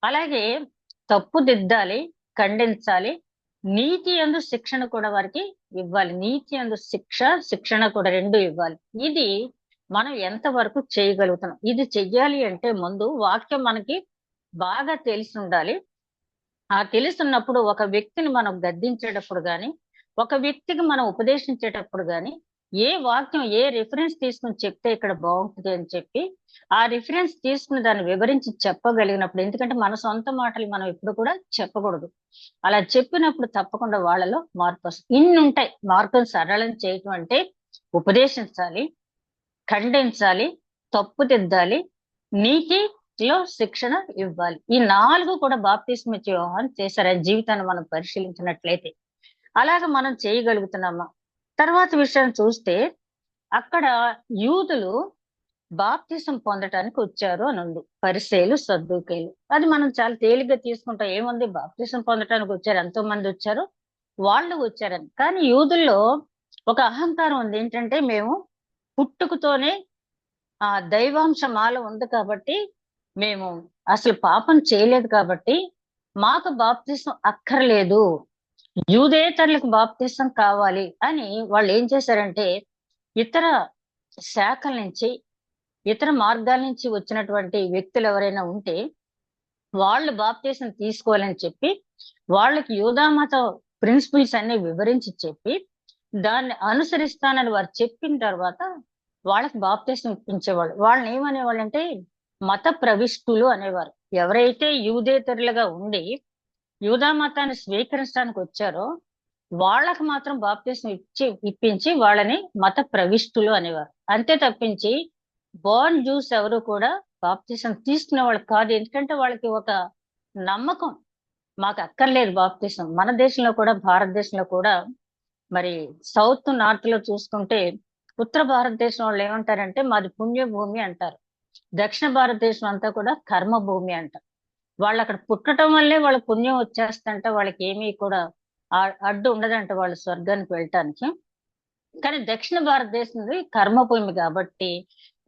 అలాగే తప్పు దిద్దాలి, ఖండించాలి, నీతి యందు శిక్షణ కూడా వారికి ఇవ్వాలి. నీతి యందు శిక్షణ కూడా 2 ఇవ్వాలి. ఇది మనం ఎంతవరకు చేయగలుగుతున్నాం. ఇది చెయ్యాలి అంటే ముందు వాక్యం మనకి బాగా తెలిసి ఉండాలి. ఆ తెలుసున్నప్పుడు ఒక వ్యక్తిని మనం గద్దించేటప్పుడు గాని, ఒక వ్యక్తికి మనం ఉపదేశించేటప్పుడు గాని, ఏ వాక్యం ఏ రిఫరెన్స్ తీసుకుని చెప్తే ఇక్కడ బాగుంటుంది అని చెప్పి ఆ రిఫరెన్స్ తీసుకుని దాన్ని వివరించి చెప్పగలిగినప్పుడు, ఎందుకంటే మన సొంత మాటలు మనం ఎప్పుడు కూడా చెప్పకూడదు. అలా చెప్పినప్పుడు తప్పకుండా వాళ్ళలో మార్పు వస్తుంది. ఇన్ని ఉంటాయి. మార్పును సరళం చేయటం అంటే ఉపదేశించాలి, ఖండించాలి, తప్పుదిద్దాలి, నీతిలో శిక్షణ ఇవ్వాలి. ఈ 4 కూడా బాప్తిస్మ ఇచ్చే యోహాను చేశారు. ఆయన జీవితాన్ని మనం పరిశీలించినట్లయితే అలాగ మనం చేయగలుగుతున్నామా? తర్వాత విషయం చూస్తే అక్కడ యూదులు బాప్తిసం పొందటానికి వచ్చారు అని ఉంది. పరిసయ్యులు, సద్దూకయ్యులు. అది మనం చాలా తేలిగ్గా తీసుకుంటాం. ఏముంది, బాప్తిసం పొందటానికి వచ్చారు, ఎంతో మంది వచ్చారు, వాళ్ళు వచ్చారని. కానీ యూదుల్లో ఒక అహంకారం ఉంది. ఏంటంటే మేము పుట్టుకతోనే ఆ దైవాంశ మాల ఉంది కాబట్టి, మేము అసలు పాపం చేయలేదు కాబట్టి మాకు బాప్తిసం అక్కర్లేదు, యూదేతరులకు బాప్తిసం కావాలి అని వాళ్ళు ఏం చేశారంటే ఇతర శాఖల నుంచి, ఇతర మార్గాల నుంచి వచ్చినటువంటి వ్యక్తులు ఎవరైనా ఉంటే వాళ్ళు బాప్తిసం తీసుకోవాలని చెప్పి వాళ్ళకి యూదామత ప్రిన్సిపల్స్ అన్ని వివరించి చెప్పి దాన్ని అనుసరిస్తానని వారు చెప్పిన తర్వాత వాళ్ళకి బాప్తిసం ఇప్పించేవాళ్ళు. వాళ్ళని ఏమనేవాళ్ళు అంటే మత ప్రవిష్టులు అనేవారు. ఎవరైతే యూదేతరులుగా ఉండి యూదా మతాన్ని స్వీకరించడానికి వచ్చారో వాళ్ళకి మాత్రం బాప్తిసం ఇప్పించి వాళ్ళని మత ప్రవిష్టులు అనేవారు. అంతే తప్పించి బోర్న్ జ్యూస్ ఎవరు కూడా బాప్తిసం తీసుకునే వాళ్ళు కాదు. ఎందుకంటే వాళ్ళకి ఒక నమ్మకం, మాకు అక్కర్లేదు బాప్తిసం. మన దేశంలో కూడా, భారతదేశంలో కూడా మరి సౌత్ నార్త్ లో చూసుకుంటే, ఉత్తర భారతదేశం వాళ్ళు ఏమంటారంటే మాది పుణ్యభూమి అంటారు. దక్షిణ భారతదేశం అంతా కూడా కర్మ భూమి అంటారు. వాళ్ళు అక్కడ పుట్టడం వల్లే వాళ్ళ పుణ్యం వచ్చేస్తంట, వాళ్ళకి ఏమీ కూడా అడ్డు ఉండదంట వాళ్ళు స్వర్గానికి వెళ్ళటానికి. కానీ దక్షిణ భారతదేశంలో కర్మభూమి కాబట్టి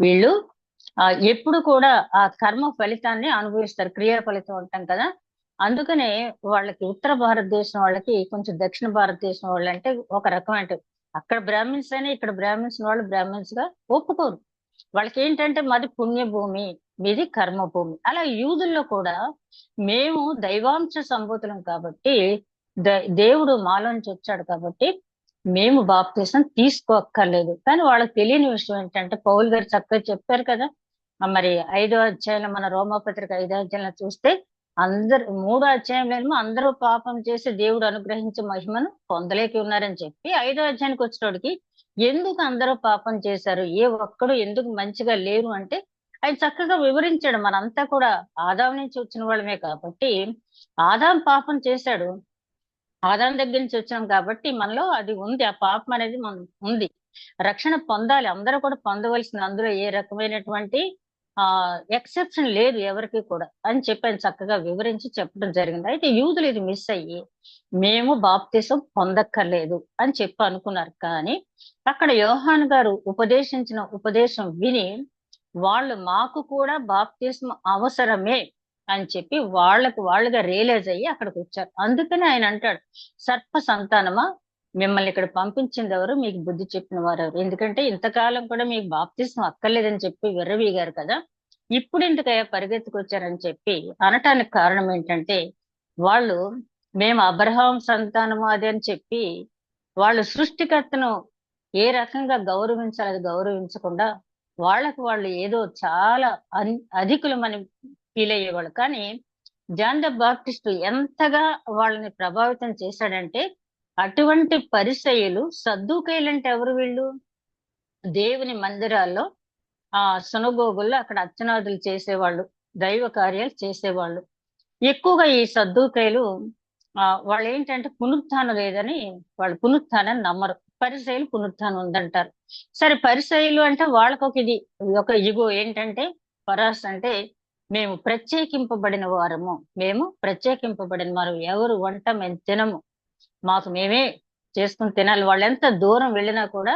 వీళ్ళు ఎప్పుడు కూడా ఆ కర్మ ఫలితాన్ని అనుభవిస్తారు. క్రియా ఫలితం అంటాం కదా, అందుకనే వాళ్ళకి ఉత్తర భారతదేశం వాళ్ళకి కొంచెం దక్షిణ భారతదేశం వాళ్ళు అంటే ఒక రకమైన, అక్కడ బ్రాహ్మిన్స్ అయినా ఇక్కడ బ్రాహ్మిన్స్ వాళ్ళు బ్రాహ్మిన్స్ గా ఒప్పుకోరు. వాళ్ళకి ఏంటంటే మాది పుణ్యభూమి, మీది కర్మభూమి. అలా యూదుల్లో కూడా మేము దైవాంశ సంభూతులం కాబట్టి, దేవుడు మాలోంచి వచ్చాడు కాబట్టి మేము బాప్తీసం తీసుకోక్కర్లేదు. కానీ వాళ్ళకి తెలియని విషయం ఏంటంటే, పౌలు గారు చక్కగా చెప్పారు కదా, మరి 5వ అధ్యాయంలో మన రోమాపత్రిక 5వ అధ్యాయంలో చూస్తే, అందరు 3వ అధ్యాయంలో అందరూ పాపం చేసి దేవుడు అనుగ్రహించే మహిమను పొందలేక ఉన్నారని చెప్పి, 5వ అధ్యాయానికి వచ్చేటోడికి ఎందుకు అందరూ పాపం చేశారు, ఏ ఒక్కడు ఎందుకు మంచిగా లేరు అంటే ఆయన చక్కగా వివరించాడు. మనంతా కూడా ఆదాం నుంచి వచ్చిన వాళ్ళమే కాబట్టి, ఆదాం పాపం చేశాడు, ఆదాం దగ్గర నుంచి వచ్చాం కాబట్టి మనలో అది ఉంది, ఆ పాపం అనేది మనం ఉంది. రక్షణ పొందాలి, అందరూ కూడా పొందవలసింది. అందులో ఏ రకమైనటువంటి ఎక్సెప్షన్ లేదు ఎవరికి కూడా అని చెప్పి ఆయన చక్కగా వివరించి చెప్పడం జరిగింది. అయితే యూదులు ఇది మిస్ అయ్యి మేము బాప్తిసం పొందక్కర్లేదు అని చెప్పి అనుకున్నారు. కానీ అక్కడ యోహాను గారు ఉపదేశించిన ఉపదేశం విని వాళ్ళు మాకు కూడా బాప్తిసం అవసరమే అని చెప్పి వాళ్ళుగా రియలైజ్ అయ్యి అక్కడికి వచ్చారు. అందుకని ఆయన అంటాడు, సర్ప సంతానమా, మిమ్మల్ని ఇక్కడ పంపించింది ఎవరు, మీకు బుద్ధి చెప్పిన వారు ఎవరు? ఎందుకంటే ఇంతకాలం కూడా మీకు బాప్తిసం అక్కర్లేదని చెప్పి విర్రవీగారు కదా, ఇప్పుడు ఎందుకయ్యా పరిగెత్తుకొచ్చారని చెప్పి అనటానికి కారణం ఏంటంటే, వాళ్ళు మేము అబ్రహాం సంతానము అది అని చెప్పి వాళ్ళు సృష్టికర్తను ఏ రకంగా గౌరవించాలి అది గౌరవించకుండా వాళ్ళు ఏదో చాలా అధికులమని ఫీల్ అయ్యేవాళ్ళు. కానీ జాన్ ద బాప్టిస్ట్ ఎంతగా వాళ్ళని ప్రభావితం చేశాడంటే, అటువంటి పరిసయ్యులు, సద్దూకయ్యులు అంటే ఎవరు వీళ్ళు, దేవుని మందిరాల్లో సునగోగుల్లో అక్కడ అర్చనాదులు చేసేవాళ్ళు, దైవ కార్యాలు చేసేవాళ్ళు. ఎక్కువగా ఈ సద్దూకయ్యులు వాళ్ళు ఏంటంటే పునరుత్థానం లేదని, వాళ్ళు పునరుత్థానాన్ని నమ్మరు. పరిసయ్యులు పునరుత్థానం ఉందంటారు. సరే, పరిసయ్యులు అంటే వాళ్ళకు ఒక ఇగో ఏంటంటే, పరాస్ అంటే మేము ప్రత్యేకింపబడిన వారము, మేము ప్రత్యేకింపబడిన వారు, ఎవరు వంట మేము తినము, మాకు మేమే చేసుకుని తినాలి. వాళ్ళు ఎంత దూరం వెళ్ళినా కూడా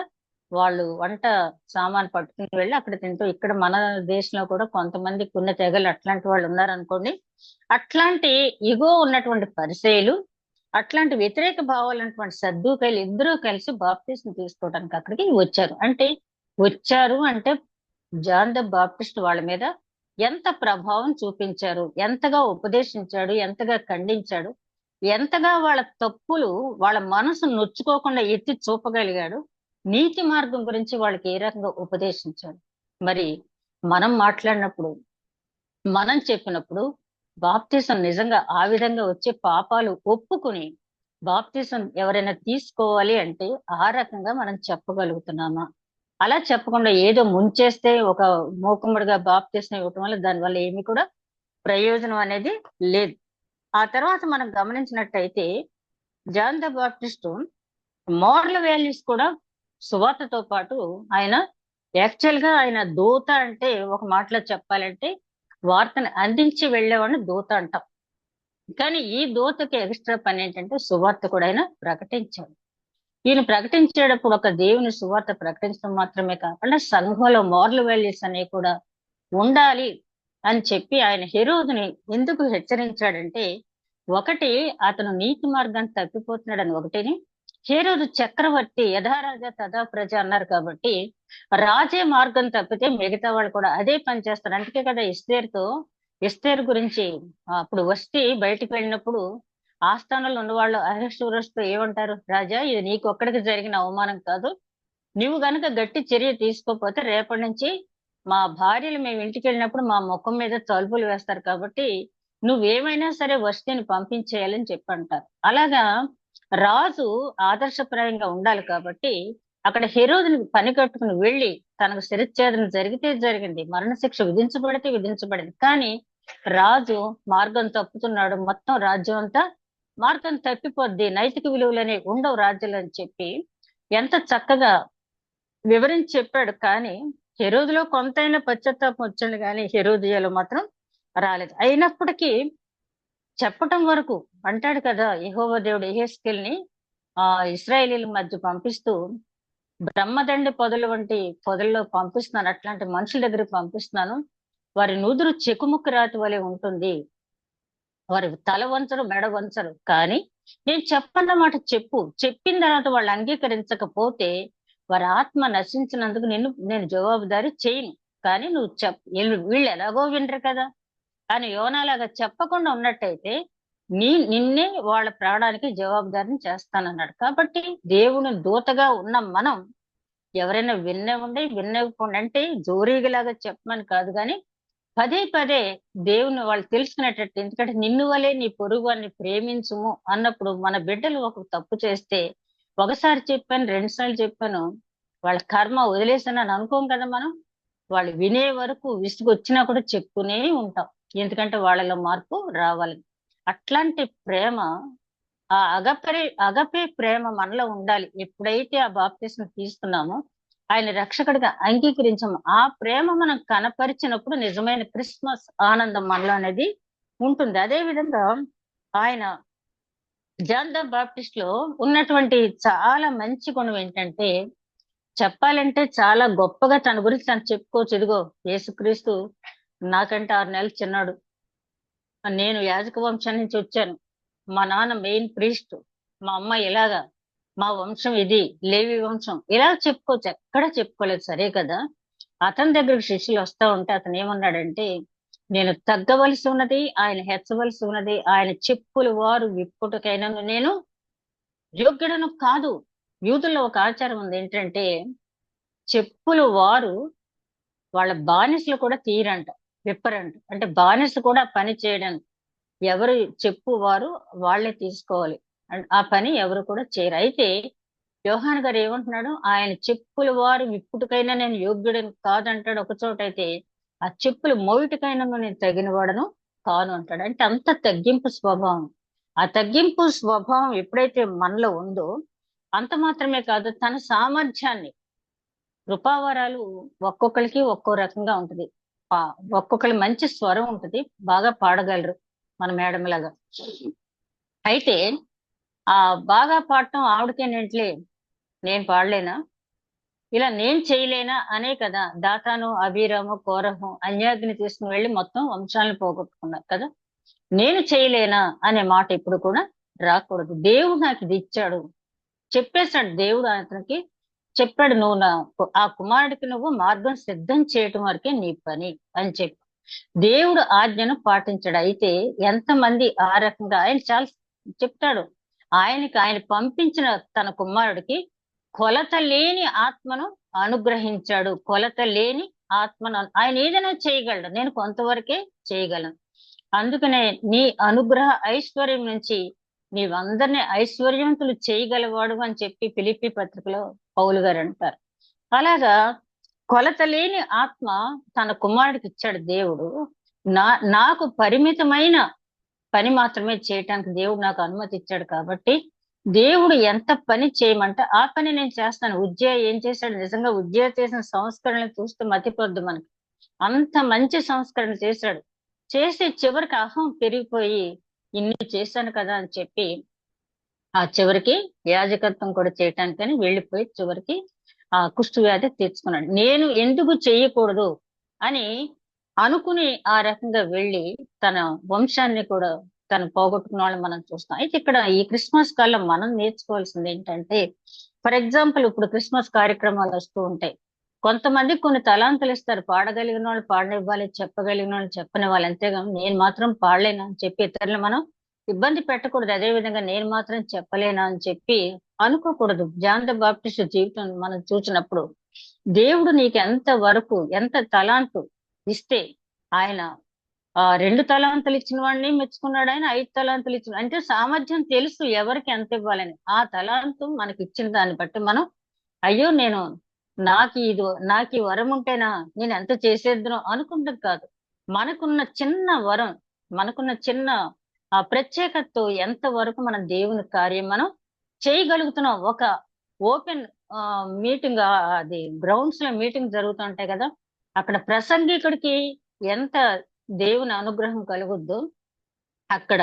వాళ్ళు వంట సామాన్ పట్టుకుని వెళ్ళి అక్కడ తింటూ, ఇక్కడ మన దేశంలో కూడా కొంతమంది పుణ్య తెగలు అట్లాంటి వాళ్ళు ఉన్నారనుకోండి. అట్లాంటి ఇగో ఉన్నటువంటి పరిసయ్యులు, అట్లాంటి వ్యతిరేక భావాలన్నటువంటి సద్దూకయ్యులు ఇద్దరూ కలిసి బాప్టిస్ట్ తీసుకోవడానికి అక్కడికి వచ్చారు అంటే జాన్ ద బాప్టిస్ట్ వాళ్ళ మీద ఎంత ప్రభావం చూపించారు, ఎంతగా ఉపదేశించాడు, ఎంతగా ఖండించాడు, ఎంతగా వాళ్ళ తప్పులు వాళ్ళ మనసు నొచ్చుకోకుండా ఎత్తి చూపగలిగాడు, నీతి మార్గం గురించి వాళ్ళకి ఏ రకంగా ఉపదేశించాడు. మరి మనం మాట్లాడినప్పుడు, మనం చెప్పినప్పుడు బాప్తిసం నిజంగా ఆ విధంగా వచ్చే పాపాలు ఒప్పుకుని బాప్తిసం ఎవరైనా తీసుకోవాలి అంటే ఆ రకంగా మనం చెప్పగలుగుతున్నామా? అలా చెప్పకుండా ఏదో ముంచేస్తే ఒక మూకుమ్మడిగా బాప్తిసం ఇవ్వటం వల్ల దానివల్ల ఏమి కూడా ప్రయోజనం అనేది లేదు. ఆ తర్వాత మనం గమనించినట్టయితే John the Baptist moral values కూడా సువార్తతో పాటు ఆయన యాక్చువల్ గా ఆయన దూత అంటే, ఒక మాటలో చెప్పాలంటే వార్తను అందించి వెళ్ళేవాడిని దూత అంటాం. కానీ ఈ దూతకి ఎక్స్ట్రా పని ఏంటంటే సువార్త కూడా ఆయన ప్రకటించాడు. ఈయన ప్రకటించేటప్పుడు ఒక దేవుని సువార్త ప్రకటించడం మాత్రమే కాకుండా సంఘంలో మోరల్ వాల్యూస్ అనేవి కూడా ఉండాలి అని చెప్పి ఆయన హెరోదుని ఎందుకు హెచ్చరించాడంటే, ఒకటి అతను నీతి మార్గాన్ని తప్పిపోతున్నాడని ఒకటిని, హేరోదు చక్రవర్తి యథారాజా తథా ప్రజ అన్నారు కాబట్టి రాజే మార్గం తప్పితే మిగతా వాళ్ళు కూడా అదే పని చేస్తారు. అందుకే కదా ఎస్తేరు గురించి అప్పుడు వస్తే బయటికి వెళ్ళినప్పుడు ఆస్థానంలో ఉన్నవాళ్ళు అహష్వేరోషుతో ఏమంటారు, రాజా ఇది నీకు ఒక్కడికి జరిగిన అవమానం కాదు, నువ్వు గనక గట్టి చర్య తీసుకోకపోతే రేపటి నుంచి మా భార్యలు మేము ఇంటికి వెళ్ళినప్పుడు మా ముఖం మీద తలుపులు వేస్తారు, కాబట్టి నువ్వేమైనా సరే వస్తీని పంపించేయాలని చెప్పి అంటారు. అలాగా రాజు ఆదర్శప్రాయంగా ఉండాలి కాబట్టి అక్కడ హెరోదుని పని కట్టుకుని వెళ్ళి తనకు శిరచ్ఛేదన జరిగితే జరిగింది, మరణశిక్ష విధించబడితే విధించబడింది. కానీ రాజు మార్గం తప్పుతున్నాడు, మొత్తం రాజ్యం అంతా మార్గం తప్పిపోద్ది, నైతిక విలువలనే ఉండవు రాజ్యాలు అని చెప్పి ఎంత చక్కగా వివరించి చెప్పాడు. కానీ హెరోదులో కొంతైనా పశ్చాత్తాపం వచ్చింది, కానీ హెరోదియాలో మాత్రం రాలేదు. అయినప్పటికీ చెప్పటం వరకు అంటాడు కదా, యెహోవా దేవుడు యెహెజ్కేలుని ఇశ్రాయేలీల మధ్య పంపిస్తూ బ్రహ్మదండి పొదల వంటి పొదల్లో పంపిస్తున్నాను, అట్లాంటి మనుషుల దగ్గరికి పంపిస్తున్నాను, వారి నూదురు చెకుముక్కు రాతి వలె ఉంటుంది, వారి తల వంచరు మెడ వంచరు, కానీ నేను చెప్పన్న మాట చెప్పు, చెప్పిన తర్వాత వాళ్ళు అంగీకరించకపోతే వారి ఆత్మ నశించినందుకు నేను జవాబుదారీ చేయను. కానీ నువ్వు వీళ్ళు ఎలాగో వినరు కదా అని యోనాలాగా చెప్పకుండా ఉన్నట్టయితే నిన్నే వాళ్ళ ప్రాణానికి జవాబుదారిని చేస్తానన్నాడు. కాబట్టి దేవుని దూతగా ఉన్న మనం ఎవరైనా విన్నకపోండి అంటే జోరీగలాగా చెప్పమని కాదు, కానీ పదే పదే దేవుని వాళ్ళు తెలుసుకునేటట్టు. ఎందుకంటే నిన్ను వలే నీ పొరుగు వారిని ప్రేమించుము అన్నప్పుడు మన బిడ్డలు ఒక తప్పు చేస్తే ఒకసారి చెప్పాను, 2 సార్లు చెప్పాను, వాళ్ళ కర్మ వదిలేసానని అనుకోం కదా మనం. వాళ్ళు వినే వరకు విసుగొచ్చినా కూడా చెప్పుకునే ఉంటాం, ఎందుకంటే వాళ్ళలో మార్పు రావాలి. అట్లాంటి ప్రేమ, ఆ అగపే ప్రేమ మనలో ఉండాలి. ఎప్పుడైతే ఆ బాప్తిస్మం తీసుకున్నామో, ఆయన రక్షకుడిగా అంగీకరించాము, ఆ ప్రేమ మనం కనపరిచినప్పుడు నిజమైన క్రిస్మస్ ఆనందం మనలో అనేది ఉంటుంది. అదే విధంగా ఆయన జాన్ ద బాప్టిస్ట్ లో ఉన్నటువంటి చాలా మంచి గుణం ఏంటంటే, చెప్పాలంటే చాలా గొప్పగా తన గురించి తను చెప్పుకోవచ్చు. ఇదిగో యేసుక్రీస్తు నాకంటే 6 నెలలు చిన్నాడు, నేను యాజక వంశం నుంచి వచ్చాను, మా నాన్న మెయిన్ ప్రీస్ట్, మా అమ్మ ఇలాగా, మా వంశం ఇది లేవి వంశం, ఇలా చెప్పుకోవచ్చు. ఎక్కడ చెప్పుకోలేదు, సరే కదా. అతని దగ్గరికి శిష్యులు వస్తా ఉంటే అతను ఏమన్నాడంటే, నేను తగ్గవలసి ఉన్నది, ఆయన హెచ్చవలసి ఉన్నది, ఆయన చెప్పులు వారు విప్పుటకైనా నేను యోగ్యుడను కాదు. యూదుల్లో ఒక ఆచారం ఉంది ఏంటంటే, చెప్పులు వారు వాళ్ళ బానిసలు కూడా తీయరంట, విప్పరంట. అంటే బానిస కూడా పని చేయడానికి ఎవరు చెప్పు వారు వాళ్ళే తీసుకోవాలి, ఆ పని ఎవరు కూడా చేయరు. అయితే యోహాన్ గారు ఏమంటున్నాడు, ఆయన చెప్పుల వారు విప్పుటికైనా నేను యోగ్యుడని కాదంటాడు ఒక చోట, అయితే ఆ చెప్పులు మోయుటికైనా నేను తగిన వాడను కాను అంటాడు. అంటే అంత తగ్గింపు స్వభావం. ఆ తగ్గింపు స్వభావం ఎప్పుడైతే మనలో ఉందో అంత మాత్రమే కాదు, తన సామర్థ్యాన్ని, కృపావరాలు ఒక్కొక్కరికి ఒక్కో రకంగా ఉంటది. ఒక్కొక్కరి మంచి స్వరం ఉంటది, బాగా పాడగలరు మన మేడం లాగా. అయితే ఆ బాగా పాడటం ఆవిడకేనేంట్లే, నేను పాడలేనా, ఇలా నేను చేయలేనా అనే కదా దాతాను అబీరాము కోరహు అన్యాగ్ని తీసుకుని వెళ్ళి మొత్తం వంశాలను పోగొట్టుకున్నారు కదా. నేను చేయలేనా అనే మాట ఇప్పుడు కూడా రాకూడదు. దేవుడు నాకు ఇది ఇచ్చాడు, చెప్పేశాడు దేవుడు అతనికి, చెప్పాడు, నువ్వు ఆ కుమారుడికి నువ్వు మార్గం సిద్ధం చేయటం వరకే నీ పని అని చెప్పి దేవుడు ఆజ్ఞను పాటించాడు. అయితే ఎంతమంది ఆ రకంగా ఆయన చాలా చెప్తాడు, ఆయన పంపించిన తన కుమారుడికి కొలత లేని ఆత్మను అనుగ్రహించాడు. కొలత లేని ఆత్మను ఆయన ఏదైనా చేయగలడు, నేను కొంతవరకే చేయగలను. అందుకనే నీ అనుగ్రహ ఐశ్వర్యం నుంచి నీవందరినీ ఐశ్వర్యవంతులు చేయగలవాడు అని చెప్పి ఫిలిప్పీ పత్రికలో పౌలు గారు అంటారు. అలాగా కొలత లేని ఆత్మ తన కుమారుడికి ఇచ్చాడు దేవుడు. నాకు పరిమితమైన పని మాత్రమే చేయటానికి దేవుడు నాకు అనుమతి ఇచ్చాడు. కాబట్టి దేవుడు ఎంత పని చేయమంటే ఆ పని నేను చేస్తాను. ఉజ్జయ ఏం చేశాడు, నిజంగా ఉజ్జయ చేసిన సంస్కరణలు చూస్తే మతిపోద్దు మనకి. అంత మంచి సంస్కరణ చేశాడు. చేసి చివరికి అహం పెరిగిపోయి ఇన్ని చేశాను కదా అని చెప్పి ఆ చివరికి యాజకత్వం కూడా చేయటానికని వెళ్ళిపోయి చివరికి ఆ కుష్టు వ్యాధి తీర్చుకున్నాడు. నేను ఎందుకు చెయ్యకూడదు అని అనుకుని ఆ రకంగా వెళ్ళి తన వంశాన్ని కూడా తను పోగొట్టుకున్న వాళ్ళని మనం చూస్తాం. అయితే ఇక్కడ ఈ క్రిస్మస్ కాలం మనం నేర్చుకోవాల్సింది ఏంటంటే, ఫర్ ఎగ్జాంపుల్ ఇప్పుడు క్రిస్మస్ కార్యక్రమాలు వస్తూ ఉంటాయి. కొంతమంది కొన్ని తలాంతులు ఇస్తారు, పాడగలిగిన వాళ్ళు పాడనివ్వాలి, చెప్పగలిగిన వాళ్ళు చెప్పనివ్వాలి, అంతేగాని నేను మాత్రం పాడలేను అని చెప్పి ఇతరులు మనం ఇబ్బంది పెట్టకూడదు. అదే విధంగా నేను మాత్రం చెప్పలేనా అని చెప్పి అనుకోకూడదు. జాన్ ద బాప్టిస్ట్ జీవితం మనం చూసినప్పుడు దేవుడు నీకు ఎంత వరకు ఎంత తలాంతు ఇస్తే, ఆయన 2 తలాంతులు ఇచ్చిన వాడిని మెచ్చుకున్నాడు, ఆయన 5 తలాంతులు ఇచ్చిన, అంటే సామర్థ్యం తెలుసు ఎవరికి ఎంత ఇవ్వాలని. ఆ తలాంతు మనకి ఇచ్చిన దాన్ని బట్టి మనం అయ్యో నాకు ఈ వరం ఉంటేనా నేను ఎంత చేసేద్దును అనుకుంటాం కాదు. మనకున్న చిన్న వరం, మనకున్న చిన్న ఆ ప్రత్యేకతతో ఎంత వరకు మనం దేవుని కార్యం మనం చేయగలుగుతున్నాం. ఒక ఓపెన్ మీటింగ్, అది గ్రౌండ్స్ లో మీటింగ్ జరుగుతుంటాయి కదా, అక్కడ ప్రసంగికుడికి ఎంత దేవుని అనుగ్రహం కలుగుద్దో, అక్కడ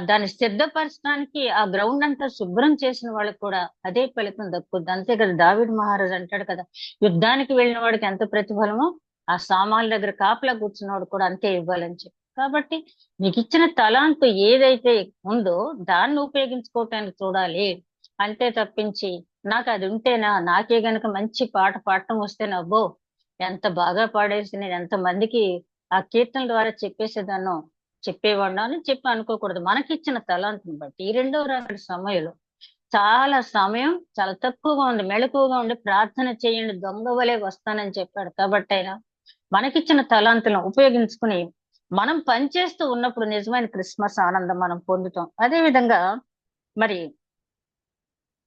దాన్ని సిద్ధపరచడానికి ఆ గ్రౌండ్ అంతా శుభ్రం చేసిన వాళ్ళకి కూడా అదే ఫలితం దక్కుద్ది. అంతే కదా, దావీదు మహారాజు అంటాడు కదా, యుద్ధానికి వెళ్ళిన వాడికి ఎంత ప్రతిఫలమో ఆ సామాన్ల దగ్గర కాపలా కూర్చున్నవాడు కూడా అంతే ఇవ్వాలని చెప్పి. కాబట్టి నీకు ఇచ్చిన తలాంతు ఏదైతే ఉందో దాన్ని ఉపయోగించుకోవటానికి చూడాలి. అంతే తప్పించి నాకు అది ఉంటేనా, నాకే గనక మంచి పాట పాడటం వస్తే నవ్వో ఎంత బాగా పాడేసి నేను ఎంత మందికి ఆ కీర్తన ద్వారా చెప్పేసేదాన్నో, చెప్పేవాడినా అని చెప్పి అనుకోకూడదు. మనకిచ్చిన తలాంతిని బట్టి ఈ రెండవ రాకడ సమయంలో చాలా సమయం చాలా తక్కువగా ఉంది, మెళకువగా ఉండి ప్రార్థన చేయండి దొంగ వలె వస్తానని చెప్పాడు. కాబట్టి ఆయన మనకిచ్చిన తలాంతులను ఉపయోగించుకుని మనం పనిచేస్తూ ఉన్నప్పుడు నిజమైన క్రిస్మస్ ఆనందం మనం పొందుతాం. అదే విధంగా మరి